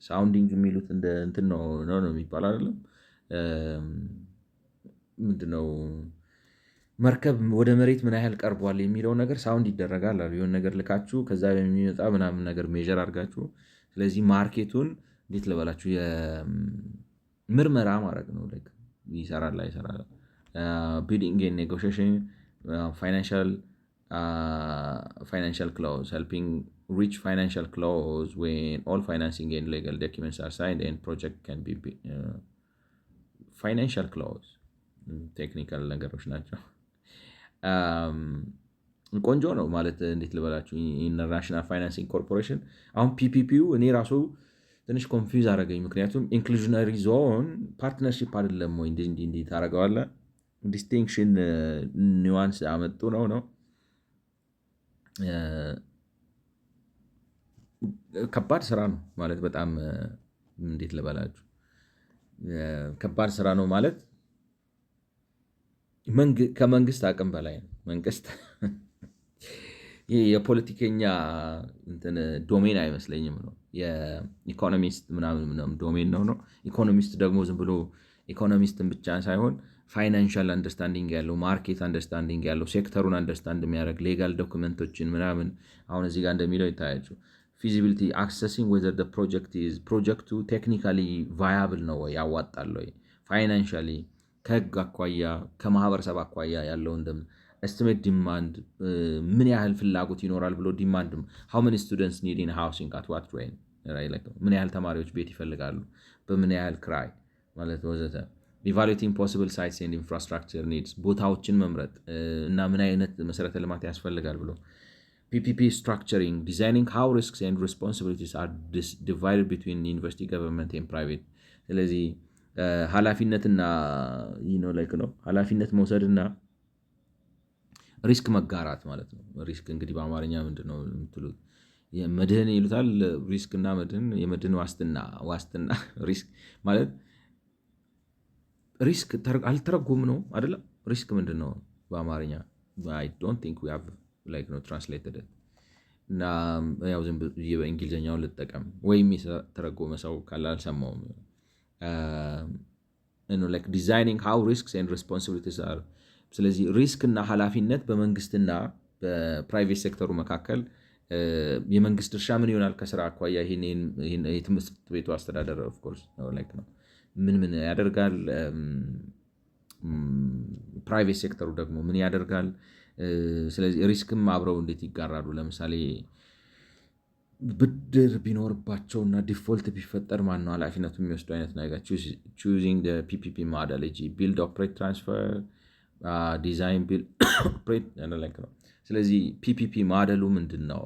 ሳውንዲንግ የሚሉት እንደ እንትን ነው የሚባል አይደለም። ምንድነው መርከብ ወደ መሬት ምን ያህል ቀርቧል የሚለው ነገር ሳውንድ ይደረጋል አሉ። የሆነ ነገር ልካችሁ ከዛ የሚመጣ ምናምን ነገር ሜጀር አድርጋችሁ፣ ስለዚህ ማርኬቱን እንዴት ልበላችሁ የምርመራ ማድረግ ነው። ላይክ ይሰራል አይሰራል፣ ቢዲንግ ኤንድ ኔጎሺዬሽን፣ financial clause, helping reach financial clause when all financing and legal documents are signed and project can be financial clause ቴክኒካል ነገሮች ናቸው። ቆንጆ ነው ማለት እንዴት ልበላችሁ ኢንተርናሽናል ፋይናንሲንግ ኮርፖሬሽን። አሁን ፒፒፒው እኔ ራሱ ትንሽ ኮንፊውዝ አደረገኝ። ምክንያቱም ኢንክሉዥነሪ ዞን ፓርትነርሺፕ አይደለም ወይ እንዲህ ታደርገዋለህ? ዲስቲንክሽን ኒዋንስ አመጡ ነው ከባድ ስራ ነው ማለት በጣም እንዴት ልበላችሁ ከባድ ስራ ነው ማለት ከመንግስት አቅም በላይ ነው። መንግስት ይህ የፖለቲከኛ ዶሜን አይመስለኝም ነው የኢኮኖሚስት ምናምን ዶሜን ነው። ኢኮኖሚስት ደግሞ ዝም ብሎ ኢኮኖሚስትን ብቻ ሳይሆን ፋይናንሻል አንደርስታንዲንግ ያለው፣ ማርኬት አንደርስታንዲንግ ያለው፣ ሴክተሩን አንደርስታንድ የሚያደርግ ሌጋል ዶክመንቶችን ምናምን አሁን እዚህ ጋር እንደሚለው ይታያችሁ። ፊዚቢሊቲ አክሰሲንግ ዌዘር ፕሮጀክቱ ቴክኒካሊ ቫያብል ነው ወይ ያዋጣል ወይ፣ ፋይናንሻሊ ከህግ አኳያ ከማህበረሰብ አኳያ ያለው እንደም ኤስቲሜት ዲማንድ ምን ያህል ፍላጎት ይኖራል ብሎ ዲማንድ how many students need in housing at what rate ምን ያህል ተማሪዎች ቤት ይፈልጋሉ በምን ያህል ክራይ ማለት ወዘተ። ኢቫሉዌቲንግ ፖሲብል ሳይትስ ኤንድ ኢንፍራስትራክቸር ኒድስ ቦታዎችን መምረጥ እና ምን አይነት መሰረተ ልማት ያስፈልጋል ብሎ። ፒፒፒ ስትራክቸሪንግ ዲዛይኒንግ how risks and responsibilities are divided between ዩኒቨርሲቲ ገቨርንመንት and private። ስለዚህ ኃላፊነትና ኃላፊነት መውሰድና ሪስክ መጋራት ማለት ነው። ሪስክ እንግዲህ በአማርኛ ምንድን ነው የምትሉት? መድህን ይሉታል። ሪስክ እና መድህን፣ የመድህን ዋስትና ሪስክ ማለት ሪስክ አልተረጎም ነው አይደለም። ሪስክ ምንድን ነው በአማርኛ? I don't think we have translated it እና ያው ዝም ብዬ በእንግሊዝኛውን ልጠቀም ወይም የተረጎመ ሰው ካለ አልሰማውም። ዲዛይኒንግ how risks and responsibilities are። ስለዚህ ሪስክ እና ኃላፊነት በመንግስትና በፕራይቬት ሴክተሩ መካከል የመንግስት ድርሻ ምን ይሆናል ከስራ አኳያ? ይሄን የትምህርት ቤቱ አስተዳደር ኦፍኮርስ ነው ምን ያደርጋል? ፕራይቬት ሴክተሩ ደግሞ ምን ያደርጋል? ስለዚህ ሪስክም አብረው እንዴት ይጋራሉ? ለምሳሌ ብድር ቢኖርባቸውና ዲፎልት ቢፈጠር ማን ነው ኃላፊነቱ የሚወስዱ አይነት ነገር። ቹዚንግ ፒፒፒ ሞዴሎጂ ቢልድ ኦፕሬት ትራንስፈር ዲዛይን ቢልድ ኦፕሬት ነው። ስለዚህ ፒፒፒ ሞዴሉ ምንድን ነው?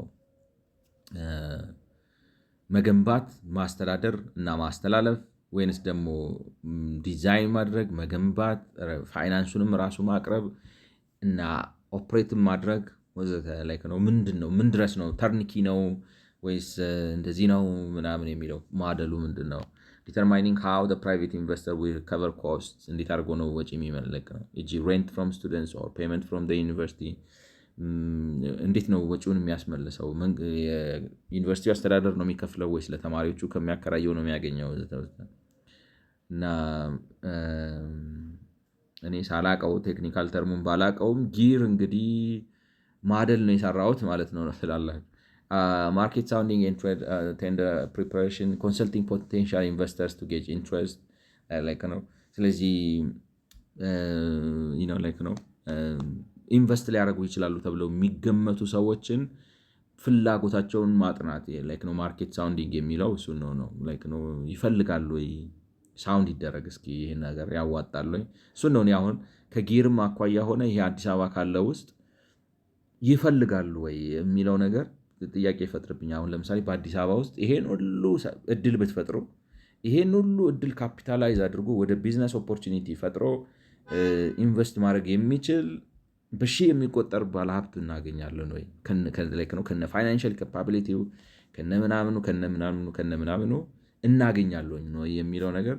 መገንባት፣ ማስተዳደር እና ማስተላለፍ ወይንስ ደግሞ ዲዛይን ማድረግ፣ መገንባት፣ ፋይናንሱንም ራሱ ማቅረብ እና ኦፕሬትን ማድረግ ወዘተ ነው። ምንድን ነው? ምን ድረስ ነው? ተርንኪ ነው ወይስ እንደዚህ ነው ምናምን የሚለው ሞዴሉ ምንድን ነው? ዲተርማይኒንግ ሃው ፕራይቬት ኢንቨስተር ዊል ከቨር ኮስት፣ እንዴት አድርጎ ነው ወጪ የሚመለክ ነው። ሬንት ፍሮም ስቱደንትስ ኦር ፔመንት ፍሮም ዩኒቨርሲቲ፣ እንዴት ነው ወጪውን የሚያስመልሰው? ዩኒቨርሲቲ አስተዳደር ነው የሚከፍለው ወይስ ለተማሪዎቹ ከሚያከራየው ነው የሚያገኘው? እና እኔ ሳላቀው ቴክኒካል ተርሙን ባላቀውም ጊር እንግዲህ ማደል ነው የሰራሁት ማለት ነው ስላላችሁ። ማርኬት ሳውንዲንግ ኤንድ ቴንደር ፕሪፓሬሽን ኮንሰልቲንግ ፖቴንሻል ኢንቨስተርስ ቱ ጌጅ ኢንትረስት ነው። ስለዚህ ነው ኢንቨስት ሊያደርጉ ይችላሉ ተብለው የሚገመቱ ሰዎችን ፍላጎታቸውን ማጥናት ነው ማርኬት ሳውንዲንግ የሚለው እሱ ነው። ይፈልጋሉ ወይ ሳውንድ ይደረግ እስኪ ይሄን ነገር ያዋጣል ወይ? እሱ ነው። አሁን ከጊርም አኳያ ሆነ ይሄ አዲስ አበባ ካለው ውስጥ ይፈልጋሉ ወይ የሚለው ነገር ጥያቄ ይፈጥርብኝ። አሁን ለምሳሌ በአዲስ አበባ ውስጥ ይሄን ሁሉ እድል ብትፈጥሩ፣ ይሄን ሁሉ እድል ካፒታላይዝ አድርጎ ወደ ቢዝነስ ኦፖርቹኒቲ ፈጥሮ ኢንቨስት ማድረግ የሚችል በሺህ የሚቆጠር ባለሀብት እናገኛለን ወይ? ከነ ፋይናንሻል ካፓቢሊቲው ከነ ምናምኑ እናገኛለን ወይ የሚለው ነገር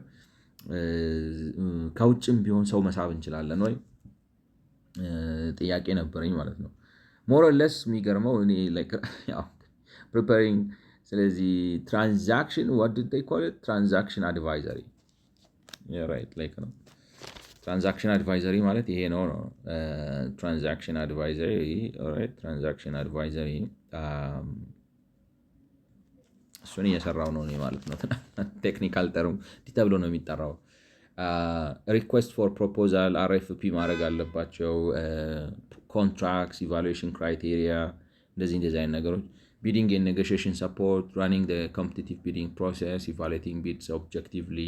ከውጭም ቢሆን ሰው መሳብ እንችላለን ወይ ጥያቄ ነበረኝ ማለት ነው። ሞረለስ የሚገርመው እኔ ፕሪፓሪንግ ስለዚህ ትራንዛክሽን ትራንዛክሽን አድቫይዘሪ ነው። ትራንዛክሽን አድቫይዘሪ ማለት ይሄ ነው። ትራንዛክሽን አድቫይዘሪ እሱን እየሰራው ነው ማለት ነው። ቴክኒካል ተርም ተብሎ ነው የሚጠራው። ሪኩዌስት ፎር ፕሮፖዛል አርኤፍፒ ማድረግ አለባቸው። ኮንትራክትስ፣ ኢቫሉዌሽን ክራይቴሪያ፣ እንደዚህ አይነት ነገሮች። ቢዲንግ ኤንድ ኔጎሺዬሽን ሰፖርት፣ ራኒንግ ኮምፒቲቲቭ ቢዲንግ ፕሮሰስ፣ ኢቫሉዌቲንግ ቢድስ ኦብጀክቲቭሊ።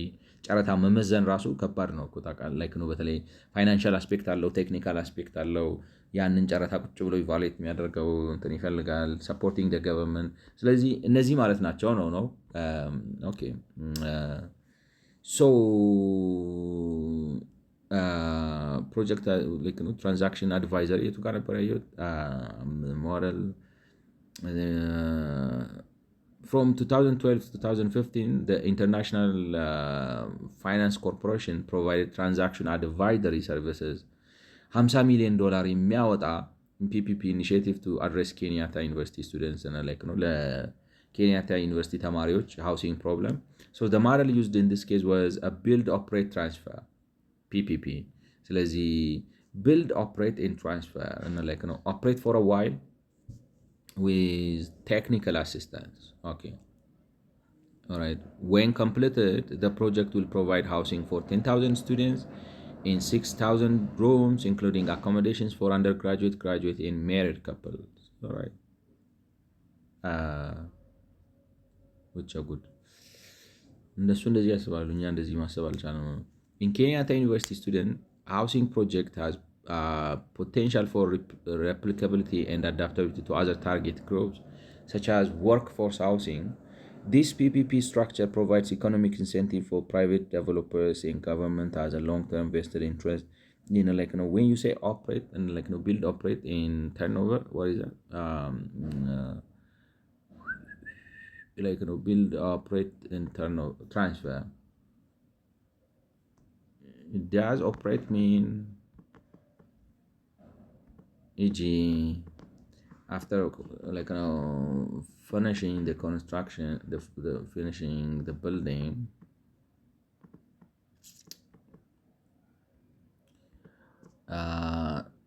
ጨረታ መመዘን ራሱ ከባድ ነው እኮ ታውቃለህ ነው። በተለይ ፋይናንሻል አስፔክት አለው፣ ቴክኒካል አስፔክት አለው። ያንን ጨረታ ቁጭ ብሎ ኢቫሉዌት የሚያደርገው እንትን ይፈልጋል። ሰፖርቲንግ ደ ገቨርንመንት። ስለዚህ እነዚህ ማለት ናቸው ነው። ኦኬ ሶ ፕሮጀክት ትራንዛክሽን አድቫይዘሪ የቱ ጋር ነበር ያየሁት? ሞዴል from 2012 to 2015 the International Finance Corporation provided transaction advisory services $50 million የሚያወጣ ፒፒፒ ኢኒሺዬቲቭ ቱ አድሬስ ኬንያታ ዩኒቨርሲቲ ስቱደንትስ ነው ለኬንያታ ዩኒቨርሲቲ ተማሪዎች ሃውሲንግ ፕሮብለም። ሶ the model used in this case was a build operate transfer PPP። ስለዚህ build operate and transfer ነው operate for a while with technical assistance. Okay, all right. When completed, the project will provide housing for 10,000 students in 6,000 rooms, including accommodations for undergraduate, graduate, and married couples. All right. Which are good. እነሱ እንደዚህ ያስባሉ፣ እኛ እንደዚህ ማሰብ አልቻልንም። In Kenyatta University student housing project has potential for replicability and adaptability to other target groups, such as workforce housing. This PPP structure provides economic incentive for private developers and government as a long-term vested interest. When you say operate and build, operate in turnover, what is that? Build, operate, and turnover transfer. Does operate mean? E.g. after finishing the construction, the finishing the building,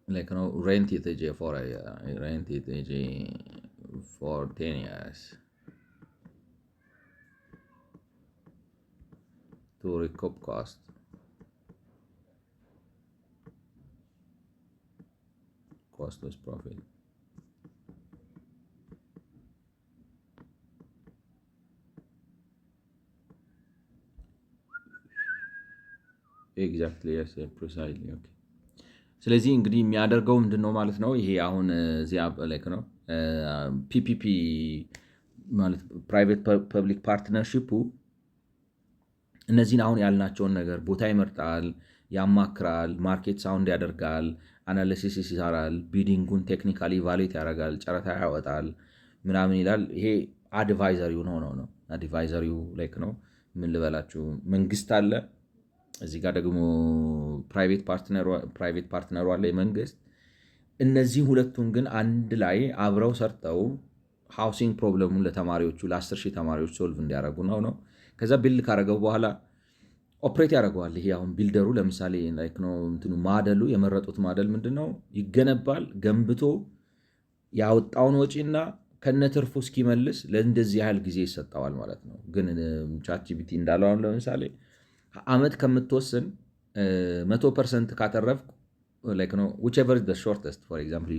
like rent ETJ for a year, rent ETJ for 10 years to recoup cost was profit. ኤግዛክትሊ ፕሪሳይዝሊ ኦኬ። ስለዚህ እንግዲህ የሚያደርገው ምንድን ነው ማለት ነው? ይሄ አሁን እዚያ ላይክ ነው ፒፒፒ ማለት ፕራይቬት ፐብሊክ ፓርትነርሺፑ እነዚህን አሁን ያልናቸውን ነገር ቦታ ይመርጣል፣ ያማክራል፣ ማርኬት ሳውንድ ያደርጋል፣ አናሊሲስ ይሰራል፣ ቢዲንጉን ቴክኒካሊ ቫሌት ያደርጋል፣ ጨረታ ያወጣል ምናምን ይላል። ይሄ አድቫይዘሪው ነው። አድቫይዘሪው ላይክ ነው ምን ልበላችሁ፣ መንግስት አለ እዚህ ጋር ደግሞ ፕራይቬት ፓርትነሩ አለ የመንግስት። እነዚህ ሁለቱን ግን አንድ ላይ አብረው ሰርተው ሃውሲንግ ፕሮብለሙን ለተማሪዎቹ ለ10,000 ተማሪዎች ሶልቭ እንዲያደርጉ ነው። ከዛ ቢልድ ካደረገው በኋላ ኦፕሬት ያደርገዋል። ይሄ አሁን ቢልደሩ ለምሳሌ ላይክ ነው እንትኑ ማደሉ የመረጡት ማደል ምንድነው ይገነባል። ገንብቶ ያወጣውን ወጪና ከነትርፉ እስኪመልስ ለእንደዚህ ያህል ጊዜ ይሰጠዋል ማለት ነው። ግን ቻትጂፒቲ እንዳለው አሁን ለምሳሌ አመት ከምትወስን 100% ካተረፍኩ whichever is the shortest for example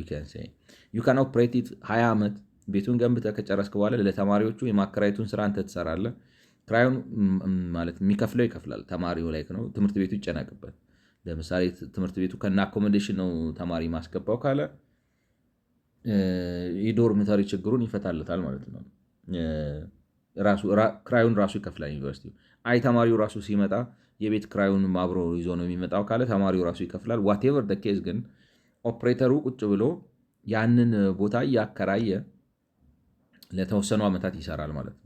you can operate it 20 ዓመት ቤቱን ገንብተህ ከጨረስክ በኋላ ለተማሪዎቹ የማከራየቱን ስራ አንተ ትሰራለህ። ክራዩን ማለት የሚከፍለው ይከፍላል ተማሪው ነው ትምህርት ቤቱ ይጨነቅበት። ለምሳሌ ትምህርት ቤቱ ከና አኮሞዴሽን ነው ተማሪ ማስገባው ካለ የዶርሚተሪ ችግሩን ይፈታለታል ማለት ነው። ክራዩን ራሱ ይከፍላል ዩኒቨርሲቲው። አይ ተማሪው ራሱ ሲመጣ የቤት ክራዩን አብሮ ይዞ ነው የሚመጣው ካለ ተማሪው ራሱ ይከፍላል። ዋቴቨር ደ ኬዝ ግን ኦፕሬተሩ ቁጭ ብሎ ያንን ቦታ እያከራየ ለተወሰኑ ዓመታት ይሰራል ማለት ነው።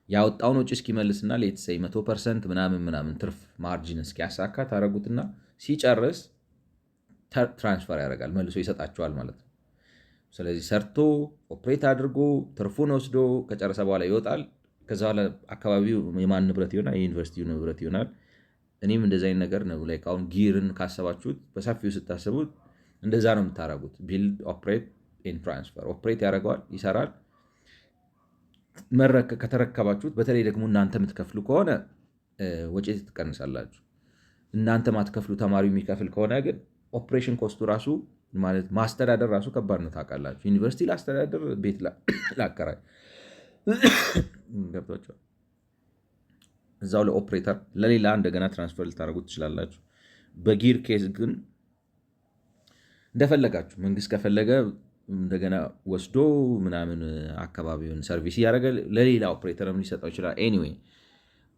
ያወጣውን ወጪ እስኪመልስና ሌትሰይ 100% ምናምን ትርፍ ማርጂን እስኪያሳካ ታረጉትና ሲጨርስ ትራንስፈር ያደርጋል መልሶ ይሰጣቸዋል ማለት ነው። ስለዚህ ሰርቶ ኦፕሬት አድርጎ ትርፉን ወስዶ ከጨረሰ በኋላ ይወጣል። ከዛ በኋላ አካባቢው የማን ንብረት ይሆናል? የዩኒቨርሲቲው ንብረት ይሆናል። እኔም እንደዚህ አይነት ነገር ነው ላይክ አሁን ጊርን ካሰባችሁት በሰፊው ስታስቡት እንደዛ ነው የምታደርጉት። ቢልድ ኦፕሬት ኤንድ ትራንስፈር። ኦፕሬት ያደርገዋል፣ ይሰራል። ከተረከባችሁት በተለይ ደግሞ እናንተ የምትከፍሉ ከሆነ ወጪ ትቀንሳላችሁ። እናንተ ማትከፍሉ ተማሪው የሚከፍል ከሆነ ግን ኦፕሬሽን ኮስቱ ራሱ ማለት ማስተዳደር ራሱ ከባድ ነው ታውቃላችሁ። ዩኒቨርሲቲ ላስተዳደር፣ ቤት ላከራይ ገብቷቸዋል። እዛው ለኦፕሬተር ለሌላ እንደገና ትራንስፈር ልታደርጉት ትችላላችሁ። በጊር ኬስ ግን እንደፈለጋችሁ መንግስት ከፈለገ እንደገና ወስዶ ምናምን አካባቢውን ሰርቪስ እያደረገ ለሌላ ኦፕሬተርም ሊሰጠው ይችላል። ኤኒዌይ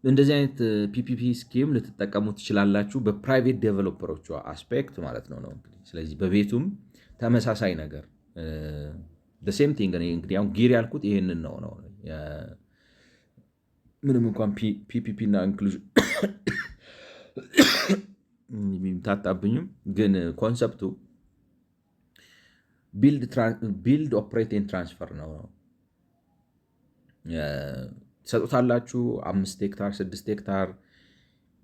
እንደዚህ አይነት ፒፒፒ ስኪም ልትጠቀሙ ትችላላችሁ በፕራይቬት ዴቨሎፐሮቹ አስፔክት ማለት ነው እንግዲህ። ስለዚህ በቤቱም ተመሳሳይ ነገር ሴም ቲንግ እንግዲህ አሁን ጊር ያልኩት ይሄንን ነው። ምንም እንኳን ፒፒፒ እና ኢንክሉዥን ታጣብኝም ግን ኮንሰፕቱ ቢልድ ኦፕሬት ኤንድ ትራንስፈር ነው። ትሰጡታላችሁ 5 ሄክታር 6 ሄክታር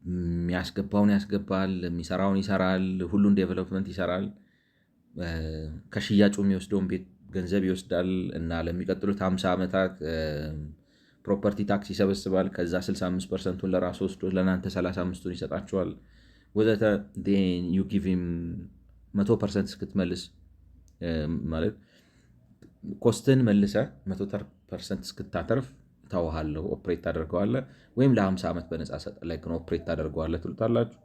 የሚያስገባውን ያስገባል፣ የሚሰራውን ይሰራል፣ ሁሉን ዴቨሎፕመንት ይሰራል። ከሽያጩ የሚወስደውን ቤት ገንዘብ ይወስዳል እና ለሚቀጥሉት 50 ዓመታት ፕሮፐርቲ ታክስ ይሰበስባል። ከዛ 65%ቱን ለራሱ ወስዶ ለእናንተ 35%ቱን ይሰጣችኋል ወዘተ። ዩ ጊቭ ሂም 100% እስክትመልስ ማለት ኮስትን መልሰ 100% እስክታተርፍ ታውሃለሁ፣ ኦፕሬት ታደርገዋለህ። ወይም ለ50 ዓመት በነፃ ሰጥ ላይ ኦፕሬት ታደርገዋለህ ትሉታላችሁ።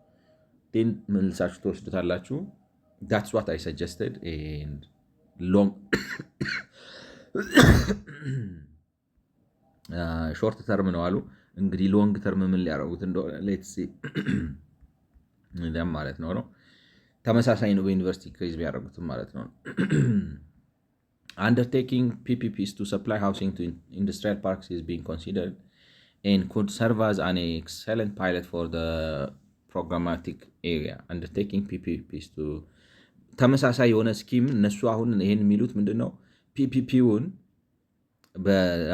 መልሳችሁ ትወስዱታላችሁ። that's what I suggested and long ሾርት ተርም ነው አሉ። እንግዲህ ሎንግ ተርም ምን ሊያደርጉት እንደሆነ ሌትስ ሲ ማለት ነው። ተመሳሳይ ነው በዩኒቨርሲቲ ክሬዝ ቢያደርጉትም ማለት ነው። Undertaking PPPs to supply housing to industrial parks is being considered and could serve as an excellent pilot for the programmatic area. Undertaking PPPs to ተመሳሳይ የሆነ ስኪም እነሱ አሁን ይሄን የሚሉት ምንድነው? ፒፒፒውን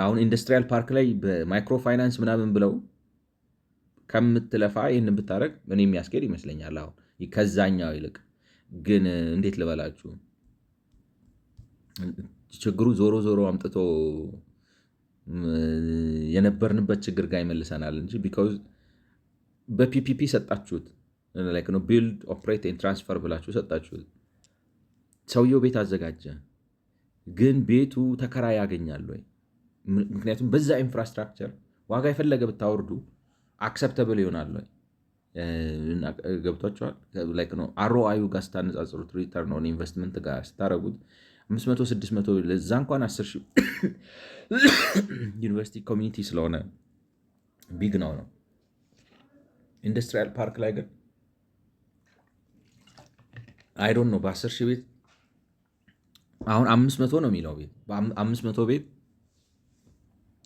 አሁን ኢንዱስትሪያል ፓርክ ላይ በማይክሮ ፋይናንስ ምናምን ብለው ከምትለፋ ይህንን ብታደረግ እኔ የሚያስኬድ ይመስለኛል። አሁን ከዛኛው ይልቅ ግን እንዴት ልበላችሁ ችግሩ ዞሮ ዞሮ አምጥቶ የነበርንበት ችግር ጋር ይመልሰናል እንጂ ቢካውዝ በፒፒፒ ሰጣችሁት ቢልድ ኦፕሬት ትራንስፈር ብላችሁ ሰጣችሁት። ሰውየው ቤት አዘጋጀ፣ ግን ቤቱ ተከራይ ያገኛል ወይ? ምክንያቱም በዛ ኢንፍራስትራክቸር ዋጋ የፈለገ ብታወርዱ አክሰፕተብል ይሆናል ወይ? ገብቷቸዋል። አርኦአዩ ጋር ስታነጻጽሩት ሪተርን ኦን ኢንቨስትመንት ጋር ስታደረጉት 500 600 ለዛ እንኳን 10 ሺህ ዩኒቨርሲቲ ኮሚኒቲ ስለሆነ ቢግ ነው። ኢንዱስትሪያል ፓርክ ላይ ግን አይዶን ነው በ10 ሺህ ቤት አሁን 500 ነው የሚለው ቤት በ500 ቤት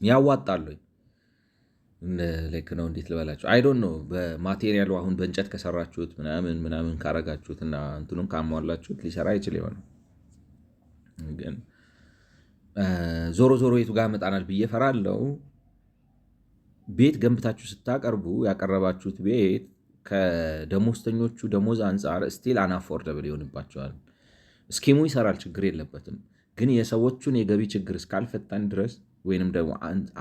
ያዋጣሉ ልክ ነው። እንዴት ልበላችሁ አይዶን ነው በማቴሪያሉ አሁን በእንጨት ከሰራችሁት ምናምን ካረጋችሁት እና እንትኑን ካሟላችሁት ሊሰራ ይችል ይሆናል። ግን ዞሮ ዞሮ የቱ ጋር መጣናል ብዬ ፈራለው። ቤት ገንብታችሁ ስታቀርቡ ያቀረባችሁት ቤት ከደሞዝተኞቹ ደሞዝ አንጻር ስቲል አናፎርደብል ይሆንባቸዋል። ስኪሙ ይሰራል፣ ችግር የለበትም። ግን የሰዎቹን የገቢ ችግር እስካልፈታን ድረስ ወይንም ደግሞ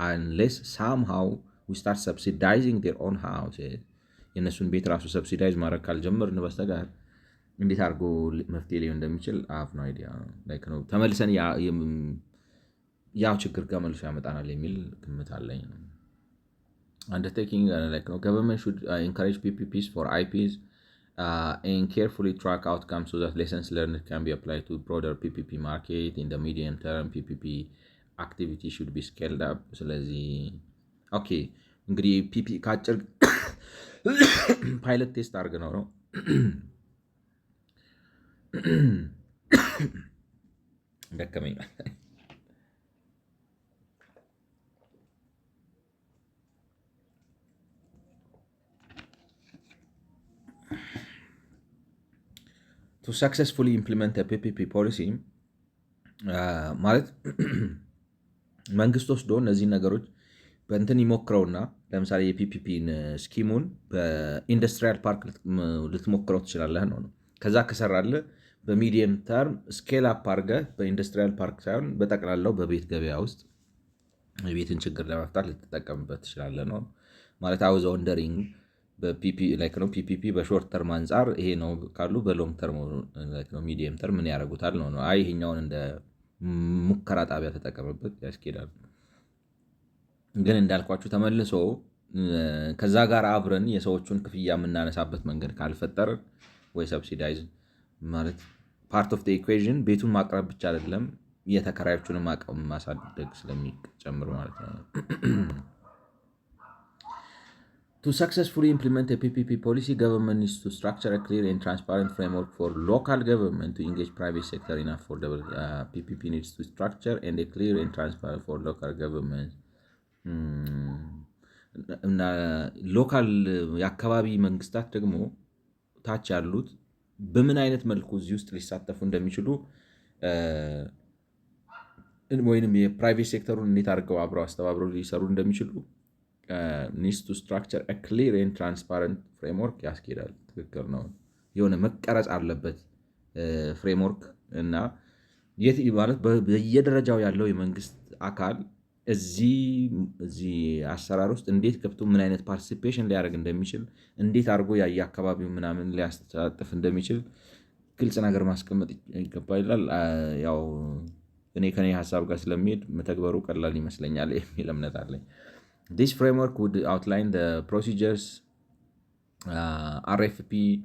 አንሌስ ሳምሃው ዊ ስታርት ሰብሲዳይዚንግ ዴር ኦን ሃውስ የእነሱን ቤት ራሱ ሰብሲዳይዝ ማድረግ ካልጀመርን በስተቀር እንዴት አድርጎ መፍትሄ ሊሆን እንደሚችል አፍ ነው አይዲያ ነው። ተመልሰን ያው ችግር ጋር መልሶ ያመጣናል የሚል ግምት አለኝ። Undertaking government should encourage PPPs for IPs and carefully track outcomes so that lessons learned can be applied to broader PPP market. In the medium term, PPP activity should be scaled up. ስለዚህ ኦኬ እንግዲህ ፒፒ ከአጭር ፓይለት ቴስት አድርገ ነው ደከመኝ። to successfully implement a PPP policy ማለት መንግስት ወስዶ እነዚህ ነገሮች በእንትን ይሞክረውና ለምሳሌ የፒፒፒን ስኪሙን በኢንዱስትሪያል ፓርክ ልትሞክረው ትችላለህ ነው። ከዛ ከሰራለህ በሚዲየም ተርም ስኬል አፕ አድርገህ በኢንዱስትሪያል ፓርክ ሳይሆን በጠቅላላው በቤት ገበያ ውስጥ የቤትን ችግር ለመፍታት ልትጠቀምበት ትችላለህ ነው ማለት አውዘ ወንደሪንግ ፒፒፒ በሾርት ተርም አንጻር ይሄ ነው ካሉ በሎንግ ተርም ሚዲየም ተርም ምን ያደርጉታል ነው። አይ ይሄኛውን እንደ ሙከራ ጣቢያ ተጠቀምበት ያስኬዳል። ግን እንዳልኳችሁ ተመልሶ ከዛ ጋር አብረን የሰዎቹን ክፍያ የምናነሳበት መንገድ ካልፈጠርን ወይ ሰብሲዳይዝ ማለት ፓርት ኦፍ ኢኩዌዥን ቤቱን ማቅረብ ብቻ አይደለም የተከራዮቹንም አቅም ማሳደግ ስለሚጨምር ማለት ነው። To successfully implement a PPP policy, government needs to structure a clear and transparent framework for local government to engage private sector in affordable. PPP needs to structure and a clear and transparent for local government. እና ሎካል የአካባቢ መንግስታት ደግሞ ታች ያሉት በምን አይነት መልኩ እዚህ ውስጥ ሊሳተፉ እንደሚችሉ ወይንም የፕራይቬት ሴክተሩን እንዴት አድርገው አብረው አስተባብረው ሊሰሩ እንደሚችሉ needs to structure a clear and transparent framework ያስኬዳል። ትክክል ነው። የሆነ መቀረጽ አለበት ፍሬምወርክ እና ማለት በየደረጃው ያለው የመንግስት አካል እዚህ አሰራር ውስጥ እንዴት ገብቶ ምን አይነት ፓርቲሲፔሽን ሊያደርግ እንደሚችል እንዴት አድርጎ የአካባቢው ምናምን ሊያስተላጥፍ እንደሚችል ግልጽ ነገር ማስቀመጥ ይገባ ይላል። ያው እኔ ከኔ ሀሳብ ጋር ስለሚሄድ መተግበሩ ቀላል ይመስለኛል የሚል እምነት አለኝ። This framework would outline the procedures, RFP,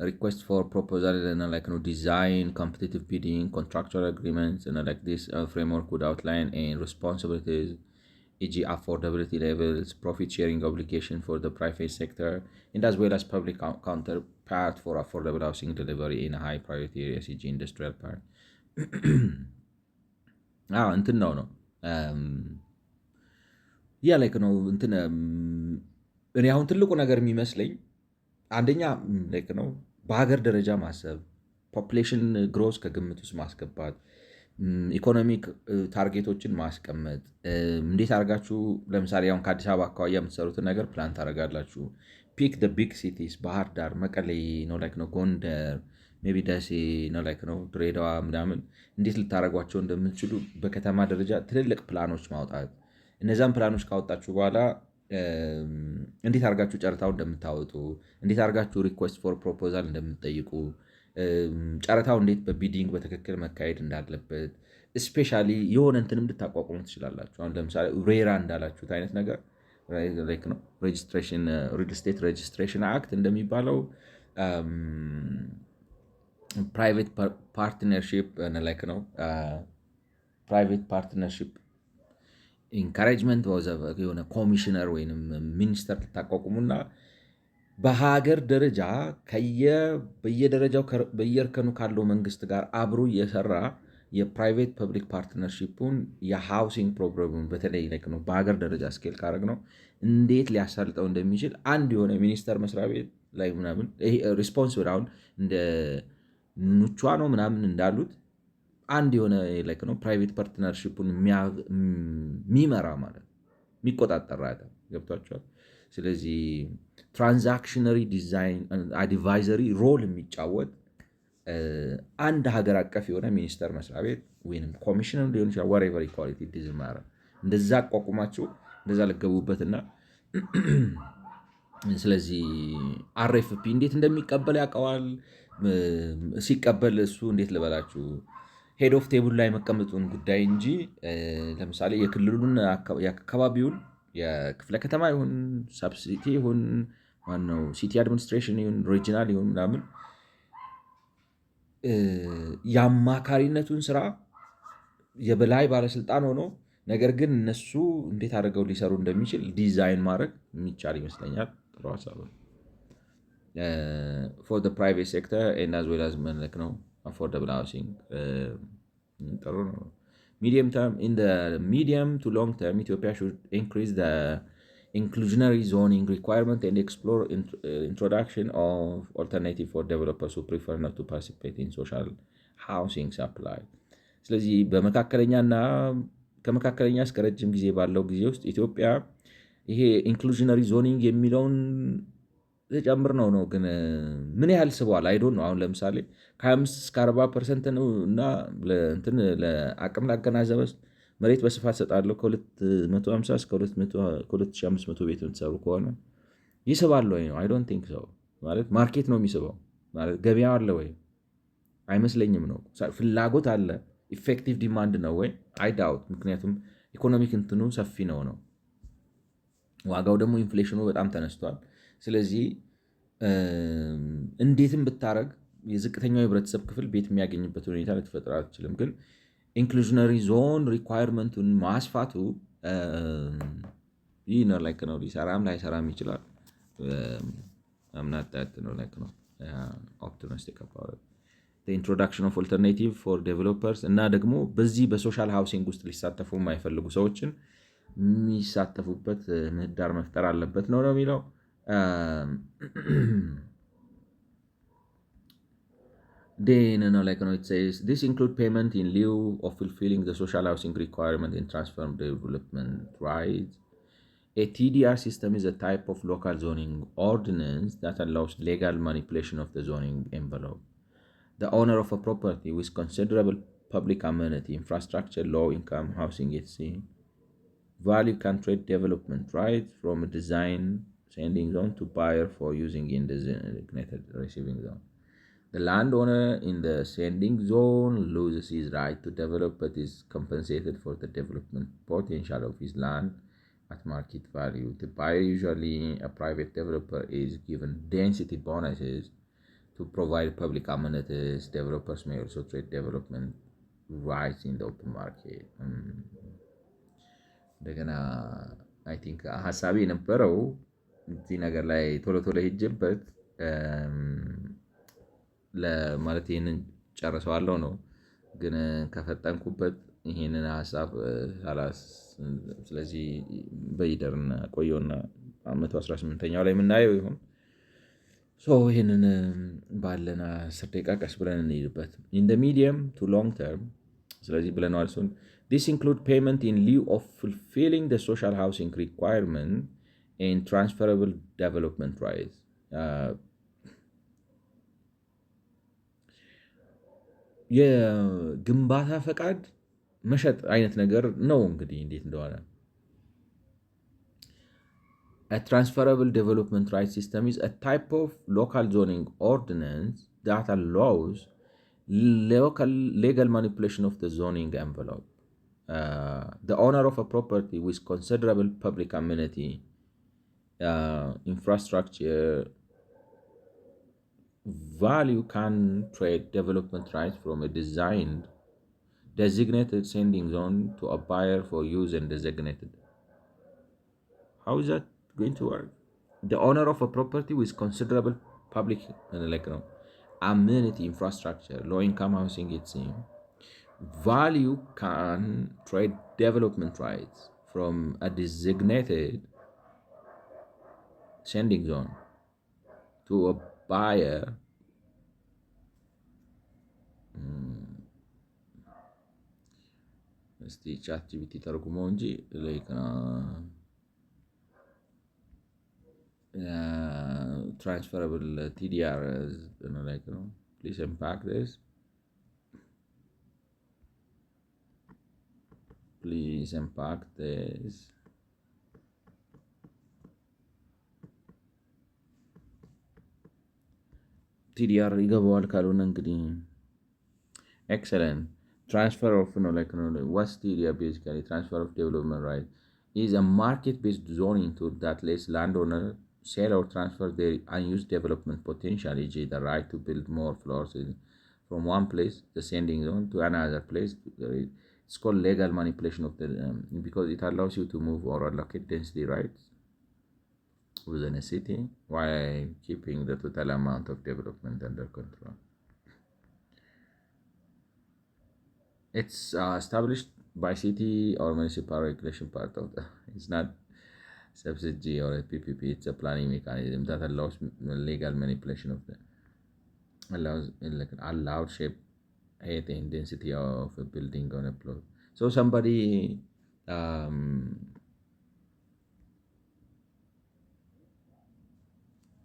request for proposal, and design, competitive bidding, contractual agreements, and this framework would outline responsibilities, e.g. affordability levels, profit sharing obligation for the private sector, and as well as public counterpart for affordable housing delivery in a high priority areas, e.g. industrial park. እንትን ነው ያ ላይክ ነው እንትን እኔ አሁን ትልቁ ነገር የሚመስለኝ አንደኛ ላይክ ነው በሀገር ደረጃ ማሰብ፣ ፖፑሌሽን ግሮዝ ከግምት ውስጥ ማስገባት፣ ኢኮኖሚክ ታርጌቶችን ማስቀመጥ። እንዴት አድርጋችሁ ለምሳሌ አሁን ከአዲስ አበባ አካባቢ የምትሰሩትን ነገር ፕላን ታደርጋላችሁ። ፒክ ቢግ ሲቲስ ባህር ዳር፣ መቀሌ ነው ላይክ ነው ጎንደር፣ ሜይ ቢ ደሴ ነው ላይክ ነው ድሬዳዋ ምናምን እንዴት ልታደርጓቸው እንደምትችሉ በከተማ ደረጃ ትልልቅ ፕላኖች ማውጣት። እነዛን ፕላኖች ካወጣችሁ በኋላ እንዴት አድርጋችሁ ጨረታው እንደምታወጡ፣ እንዴት አድርጋችሁ ሪኩዌስት ፎር ፕሮፖዛል እንደምትጠይቁ፣ ጨረታው እንዴት በቢዲንግ በትክክል መካሄድ እንዳለበት ስፔሻሊ የሆነ እንትንም ልታቋቁሙ ትችላላችሁ። አሁን ለምሳሌ ሬራ እንዳላችሁት አይነት ነገር ነው። ሬጅስትሬሽን ሪል ስቴት ሬጅስትሬሽን አክት እንደሚባለው ፕራይቬት ፓርትነርሺፕ ላይክ ነው ፕራይቬት ፓርትነርሺፕ ኢንካሬጅመንት የሆነ ኮሚሽነር ወይም ሚኒስተር ልታቋቁሙና በሀገር ደረጃ በየደረጃው በየእርከኑ ካለው መንግስት ጋር አብሮ እየሰራ የፕራይቬት ፐብሊክ ፓርትነርሺፑን የሃውሲንግ ፕሮግራሙን በተለይ ነው በሀገር ደረጃ ስኬል ካደረግ ነው እንዴት ሊያሳልጠው እንደሚችል አንድ የሆነ ሚኒስተር መስሪያ ቤት ላይ ምናምን ሪስፖንስብል አሁን እንደ ኑቿ ነው ምናምን እንዳሉት አንድ የሆነ ነው ፕራይቬት ፓርትነርሺፑን የሚመራ ማለት የሚቆጣጠር ገብቷቸዋል። ስለዚህ ትራንዛክሽነሪ ዲዛይን አድቫይዘሪ ሮል የሚጫወት አንድ ሀገር አቀፍ የሆነ ሚኒስተር መስሪያ ቤት ወይም ኮሚሽነር ሊሆን ይችላል ወሬቨር ኢኳሊቲ ዲዝማረ እንደዛ አቋቁማችሁ እንደዛ ልገቡበትና ስለዚህ አርኤፍፒ እንዴት እንደሚቀበል ያውቀዋል። ሲቀበል እሱ እንዴት ልበላችሁ ሄድ ኦፍ ቴብል ላይ መቀመጡን ጉዳይ እንጂ ለምሳሌ የክልሉን የአካባቢውን የክፍለ ከተማ ይሁን ሳብሲቲ ይሁን ማነው ሲቲ አድሚኒስትሬሽን ይሁን ሪጂናል ይሁን ምናምን የአማካሪነቱን ስራ የበላይ ባለስልጣን ሆኖ ነገር ግን እነሱ እንዴት አድርገው ሊሰሩ እንደሚችል ዲዛይን ማድረግ የሚቻል ይመስለኛል። ጥሩ ሀሳብ ፎር ዘ ፕራይቬት ሴክተር ኤንድ አዝ ዌል አዝ መለክ ነው አፎርደብል ሃውሲንግ ጥሩ ነው። in the medium to long term, Ethiopia should increase the inclusionary zoning requirement and explore introduction of alternative for developers who prefer not to participate in social housing supply. ስለዚህ በመካከለኛና ከመካከለኛ እስከ ረጅም ጊዜ ባለው ጊዜ ውስጥ ኢትዮጵያ ይሄ ኢንክሉዥነሪ ዞኒንግ የሚለውን ተጨምር ነው ግን ምን ያህል ስቧል አይዶን ነው። አሁን ለምሳሌ ከ25 እስከ 40% ነው እና ለአቅም ላገናዘበ መሬት በስፋት ሰጣለሁ ከ250 እስከ 2500 ቤት የምትሰሩ ከሆነ ይስባል ወይ ነው? አይ ዶንት ቲንክ ሶ። ማለት ማርኬት ነው የሚስበው ማለት ገበያ አለ ወይ? አይመስለኝም ነው። ፍላጎት አለ፣ ኢፌክቲቭ ዲማንድ ነው ወይ? አይ ዳውት። ምክንያቱም ኢኮኖሚክ እንትኑ ሰፊ ነው። ዋጋው ደግሞ ኢንፍሌሽኑ በጣም ተነስቷል። ስለዚህ እንዴትም ብታረግ የዝቅተኛው የህብረተሰብ ክፍል ቤት የሚያገኝበት ሁኔታ ልትፈጥር አትችልም። ግን ኢንክሉዥነሪ ዞን ሪኳየርመንቱን ማስፋቱ ይህ ነው ላይክ ነው። ሊሰራም ላይሰራም ይችላል። አምናጣት ነው ላይክ ነው ኦፕቲሚስቲክ አባውት the introduction of alternative for developers እና ደግሞ በዚህ በሶሻል ሃውሲንግ ውስጥ ሊሳተፉ የማይፈልጉ ሰዎችን የሚሳተፉበት ምህዳር መፍጠር አለበት ነው የሚለው። Then, it says, this include payment in lieu of fulfilling the social housing requirement in transfer development rights. A TDR system is a type of local zoning ordinance that allows legal manipulation of the zoning envelope. The owner of a property with considerable public amenity, infrastructure, low income housing, etc. value can trade development rights from a design sending zone to buyer for using in the designated receiving zone. The landowner in the sending zone loses his right to develop but is compensated for the development potential of his land at market value. The buyer, usually a private developer, is given density bonuses to provide public amenities. Developers may also trade development rights in the open market. እንደገና አይ ቲንክ ሀሳቤ የነበረው እዚህ ነገር ላይ ቶሎ ሄጄበት ለማለት ይህንን ጨርሰዋለሁ ነው። ግን ከፈጠንኩበት ይህንን ሀሳብ ስለዚህ በይደርና ቆየውና 118ኛው ላይ የምናየው ይሁን ይህንን ባለን 10 ደቂቃ ቀስ ብለን እንሄድበት። in the medium to long term ስለዚህ ብለናል። this include payment in lieu of fulfilling the social housing requirement and transferable development rights. የግንባታ ፈቃድ መሸጥ አይነት ነገር ነው። እንግዲህ እንዴት እንደሆነ A transferable development right system is a type of local zoning ordinance that allows local legal manipulation of the zoning envelope. The owner of a property with considerable public amenity, infrastructure value can trade development rights from a designated sending zone to a buyer for use in designated. How is that going to work? The owner of a property with considerable public amenity, infrastructure, low income housing, value can trade development rights from a designated sending zone to a buyer እስቲ ቻት ጂፒቲ ተርጉመው እንጂ transferable TDR is please unpack this. Please unpack this. TDR ይገባዋል ካልሆነ እንግዲህ excellent. Transfer of what's TDR basically? Transfer of development right is a market-based zoning tool that lets landowner sell or transfer their unused development potential, e.g. the right to build more floors from one place, the sending zone, to another place. It's called legal manipulation of the because it allows you to move or allocate density rights within a city while keeping the total amount of development under control. It's established by city or municipal regulation part of the. It's not subsidy or a PPP. It's a planning mechanism that allows legal manipulation of the allowed shape, height, and density of a building on a plot. So somebody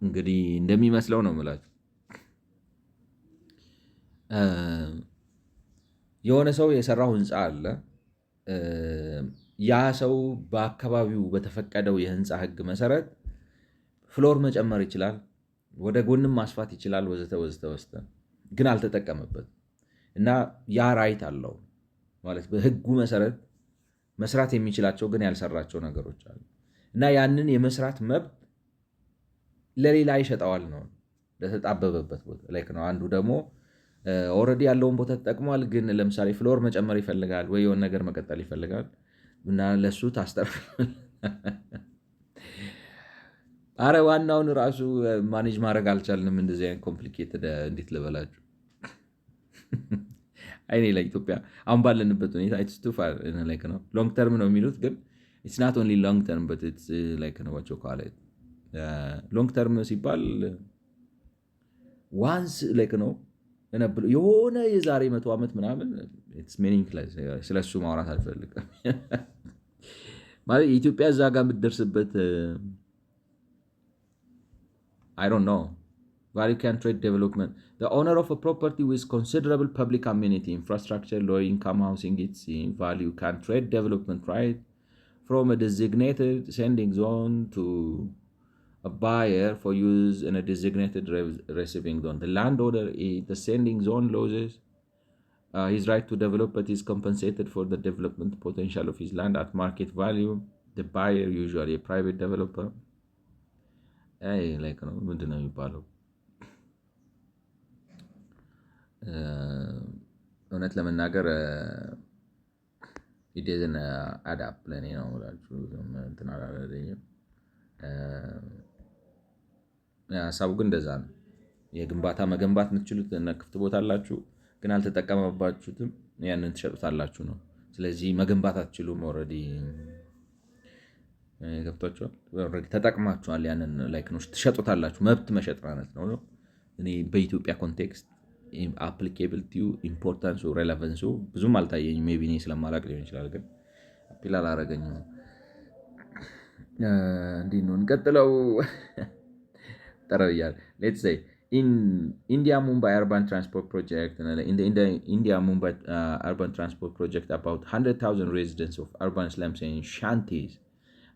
እንግዲህ እንደሚመስለው ነው የምላችሁ የሆነ ሰው የሰራው ህንፃ አለ። ያ ሰው በአካባቢው በተፈቀደው የህንፃ ህግ መሰረት ፍሎር መጨመር ይችላል፣ ወደ ጎንም ማስፋት ይችላል፣ ወዘተ ወዘተ ወዘተ፣ ግን አልተጠቀመበት እና ያ ራይት አለው ማለት በህጉ መሰረት መስራት የሚችላቸው ግን ያልሰራቸው ነገሮች አሉ እና ያንን የመስራት መብት ለሌላ ይሸጠዋል ነው ለተጣበበበት ቦታ ላይክ ነው። አንዱ ደግሞ ኦልሬዲ ያለውን ቦታ ተጠቅሟል፣ ግን ለምሳሌ ፍሎር መጨመር ይፈልጋል ወይ የሆነ ነገር መቀጠል ይፈልጋል እና ለሱ ታስተርፋል። አረ ዋናውን ራሱ ማኔጅ ማድረግ አልቻልንም። እንደዚህ አይነት ኮምፕሊኬትድ እንዴት ልበላችሁ። አይኔ ለኢትዮጵያ አሁን ባለንበት ሁኔታ ኢትስ ቱ ፋር ላይክ ነው። ሎንግ ተርም ነው የሚሉት፣ ግን ኢትስ ናት ኦንሊ ሎንግ ተርም በት ኢትስ ላይክ ነው ዋቸው ካለት ሎንግ ተርም ሲባል ዋንስ ላይክ ነው የሆነ የዛሬ 100 ዓመት ምናምን ኢትስ ሚኒንግለስ። ስለሱ ማውራት አልፈልግም። ማለት የኢትዮጵያ እዛ ጋር የምትደርስበት I don't know. Value can trade development. The owner of a property with considerable public amenity, infrastructure, low income housing, its value can trade development right from a designated sending zone to a buyer for use in a designated receiving zone. The landowner in the sending zone loses his right to develop, but is compensated for the development potential of his land at market value. The buyer, usually a private developer, ላይክ ነው ምንድን ነው የሚባለው? እውነት ለመናገር ኢዴዝን አዳፕ ለእኔ ነው ላችሁ እንትን አላለኝም። ሀሳቡ ግን እንደዛ ነው። የግንባታ መገንባት የምትችሉት ክፍት ቦታ አላችሁ፣ ግን አልተጠቀመባችሁትም፣ ያንን ትሸጡታላችሁ ነው። ስለዚህ መገንባት አትችሉም። ኦልሬዲ ገብቷቸዋል። ኦልሬዲ ተጠቅማችኋል። ያንን ላይክ ነው ትሸጡታላችሁ። መብት መሸጥ ማለት ነው። እኔ በኢትዮጵያ ኮንቴክስት አፕሊኬብሊቲው ኢምፖርታንሱ ሬሌቫንሱ ብዙም አልታየኝም። ሜይ ቢ እኔ ስለማላቅ ሊሆን ይችላል፣ ግን አፒል አላረገኝም። እንዲህ ነው እንቀጥለው። ጠረብያል ሌትስ ሴይ in India Mumbai urban transport project, in the India Mumbai urban transport project, about 100,000 residents of urban slums and shanties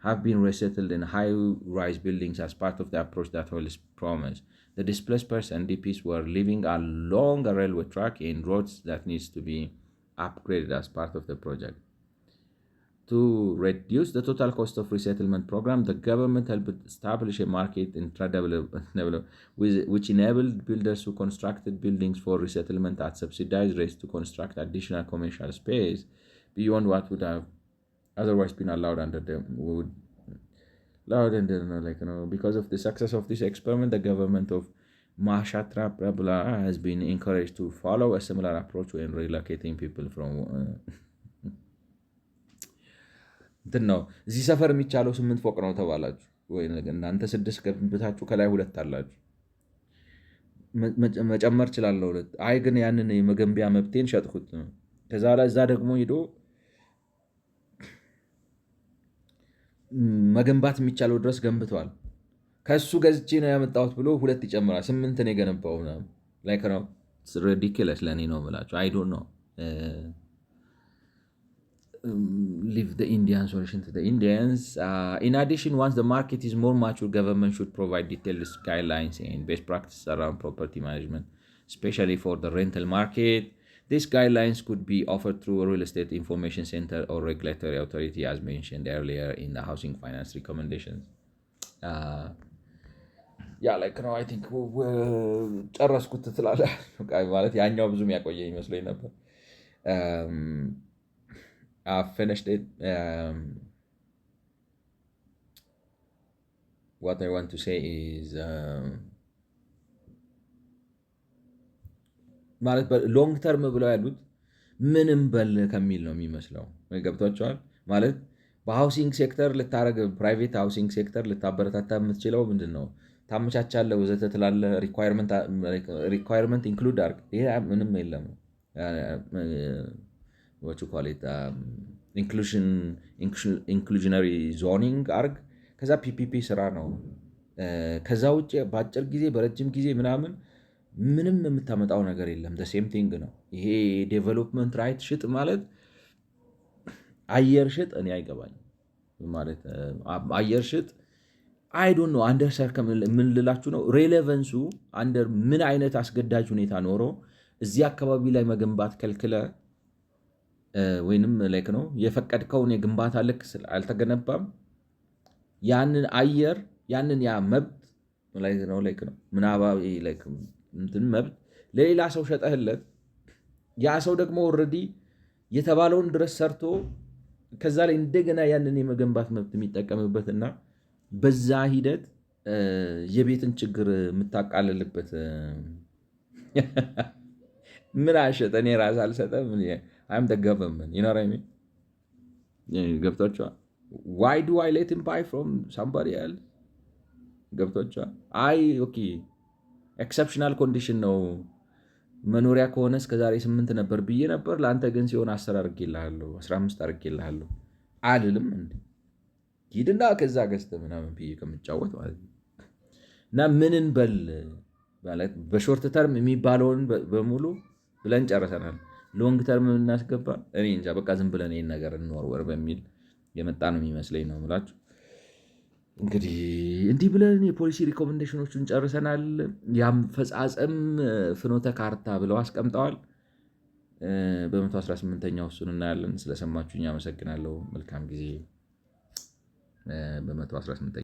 have been resettled in high-rise buildings as part of the approach that was promised. The displaced person DPs were living along a railway track in roads that needs to be upgraded as part of the project. To reduce the total cost of resettlement program, the government helped establish a market in which enabled builders who constructed buildings for resettlement at subsidized rates to construct additional commercial space beyond what would have otherwise been allowed under the because of the success of this experiment, the government of Maharashtra Prabhula has been encouraged to follow a similar approach when relocating people from እንትን ነው። እዚህ ሰፈር የሚቻለው 8 ፎቅ ነው ተባላችሁ ወይ እናንተ 6 ገንብታችሁ ከላይ 2 አላችሁ፣ መጨመር እችላለሁ 2። አይ ግን ያንን የመገንቢያ መብቴን ሸጥኩት። ከዛ ላይ እዛ ደግሞ ሄዶ መገንባት የሚቻለው ድረስ ገንብተዋል። ከሱ ገዝቼ ነው ያመጣሁት ብሎ 2 ይጨምራል። 8 ነው የገነባው ነው ላይክ ነው ሪዲኩለስ ለኔ ነው የምላችሁ። አይ ዶንት ኖ leave the Indian solution to the Indians. In addition, once the market is more mature, government should provide detailed guidelines and best practices around property management, especially for the rental market. These guidelines could be offered through a real estate information center or regulatory authority, as mentioned earlier in the housing finance recommendations. I think ጨረስኩት ትላለህ ማለት ያኛው ብዙም ያቆየ ይመስለኝ ነበር። I've finished it. What I want to say is ማለት ሎንግ ተርም ብለው ያሉት ምንም በል ከሚል ነው የሚመስለው። ገብቷቸዋል ማለት በሃውሲንግ ሴክተር ልታረግ ፕራይቬት ሃውሲንግ ሴክተር ልታበረታታ የምትችለው ምንድን ነው? ታመቻቻለህ ወዘተ ትላለህ። ሪኳየርመንት ኢንክሉድ አርግ። ይሄ ምንም የለም። what you call it ኢንክሉዥነሪ ዞኒንግ አርግ። ከዛ ፒፒፒ ስራ ነው። ከዛ ውጭ በአጭር ጊዜ በረጅም ጊዜ ምናምን ምንም የምታመጣው ነገር የለም። ሴም ቲንግ ነው ይሄ። ዴቨሎፕመንት ራይት ሽጥ ማለት አየር ሽጥ እኔ አይገባኝ ማለት አየር ሽጥ አይ ዶንት ኖ አንደር ምን ልላችሁ ነው ሬሌቨንሱ አንደር ምን አይነት አስገዳጅ ሁኔታ ኖሮ እዚህ አካባቢ ላይ መገንባት ከልክለ ወይንም ላይክ ነው የፈቀድከውን የግንባታ ልክ አልተገነባም ያንን አየር ያንን ያ መብት ላይክ ነው ምናባዊ ላይክ እንትን መብት ለሌላ ሰው ሸጠህለት ያ ሰው ደግሞ ኦልሬዲ የተባለውን ድረስ ሰርቶ ከዛ ላይ እንደገና ያንን የመገንባት መብት የሚጠቀምበትና በዛ ሂደት የቤትን ችግር የምታቃልልበት ምን አሸጠ? እኔ ራስ አልሰጠም። I'm the government, you know what I mean? ገብቷቸዋል። Why do I let him buy from somebody else? ገብቷቸዋል። ኦኬ ኤክሰፕሽናል ኮንዲሽን ነው መኖሪያ ከሆነ እስከዛሬ 8 ነበር ብዬ ነበር ለአንተ ግን ሲሆን 10 አድርጌልሃለሁ 15 አድርጌልሃለሁ አልልም እንዴ? ሂድና ከዛ ገዝተህ ምናምን ብዬ ከምጫወት ማለት ነው። እና ምንን በል ማለት በሾርት ተርም የሚባለውን በሙሉ ብለን ጨርሰናል። ሎንግ ተርም እናስገባ እኔ እንጃ። በቃ ዝም ብለን ይሄን ነገር እንወርወር በሚል የመጣ ነው የሚመስለኝ ነው የምላችሁ። እንግዲህ እንዲህ ብለን የፖሊሲ ሪኮሜንዴሽኖቹን ጨርሰናል። የአፈጻጸም ፍኖተ ካርታ ብለው አስቀምጠዋል። በ118ኛው እሱን እናያለን። ስለሰማችሁኝ አመሰግናለሁ። መልካም ጊዜ። በ118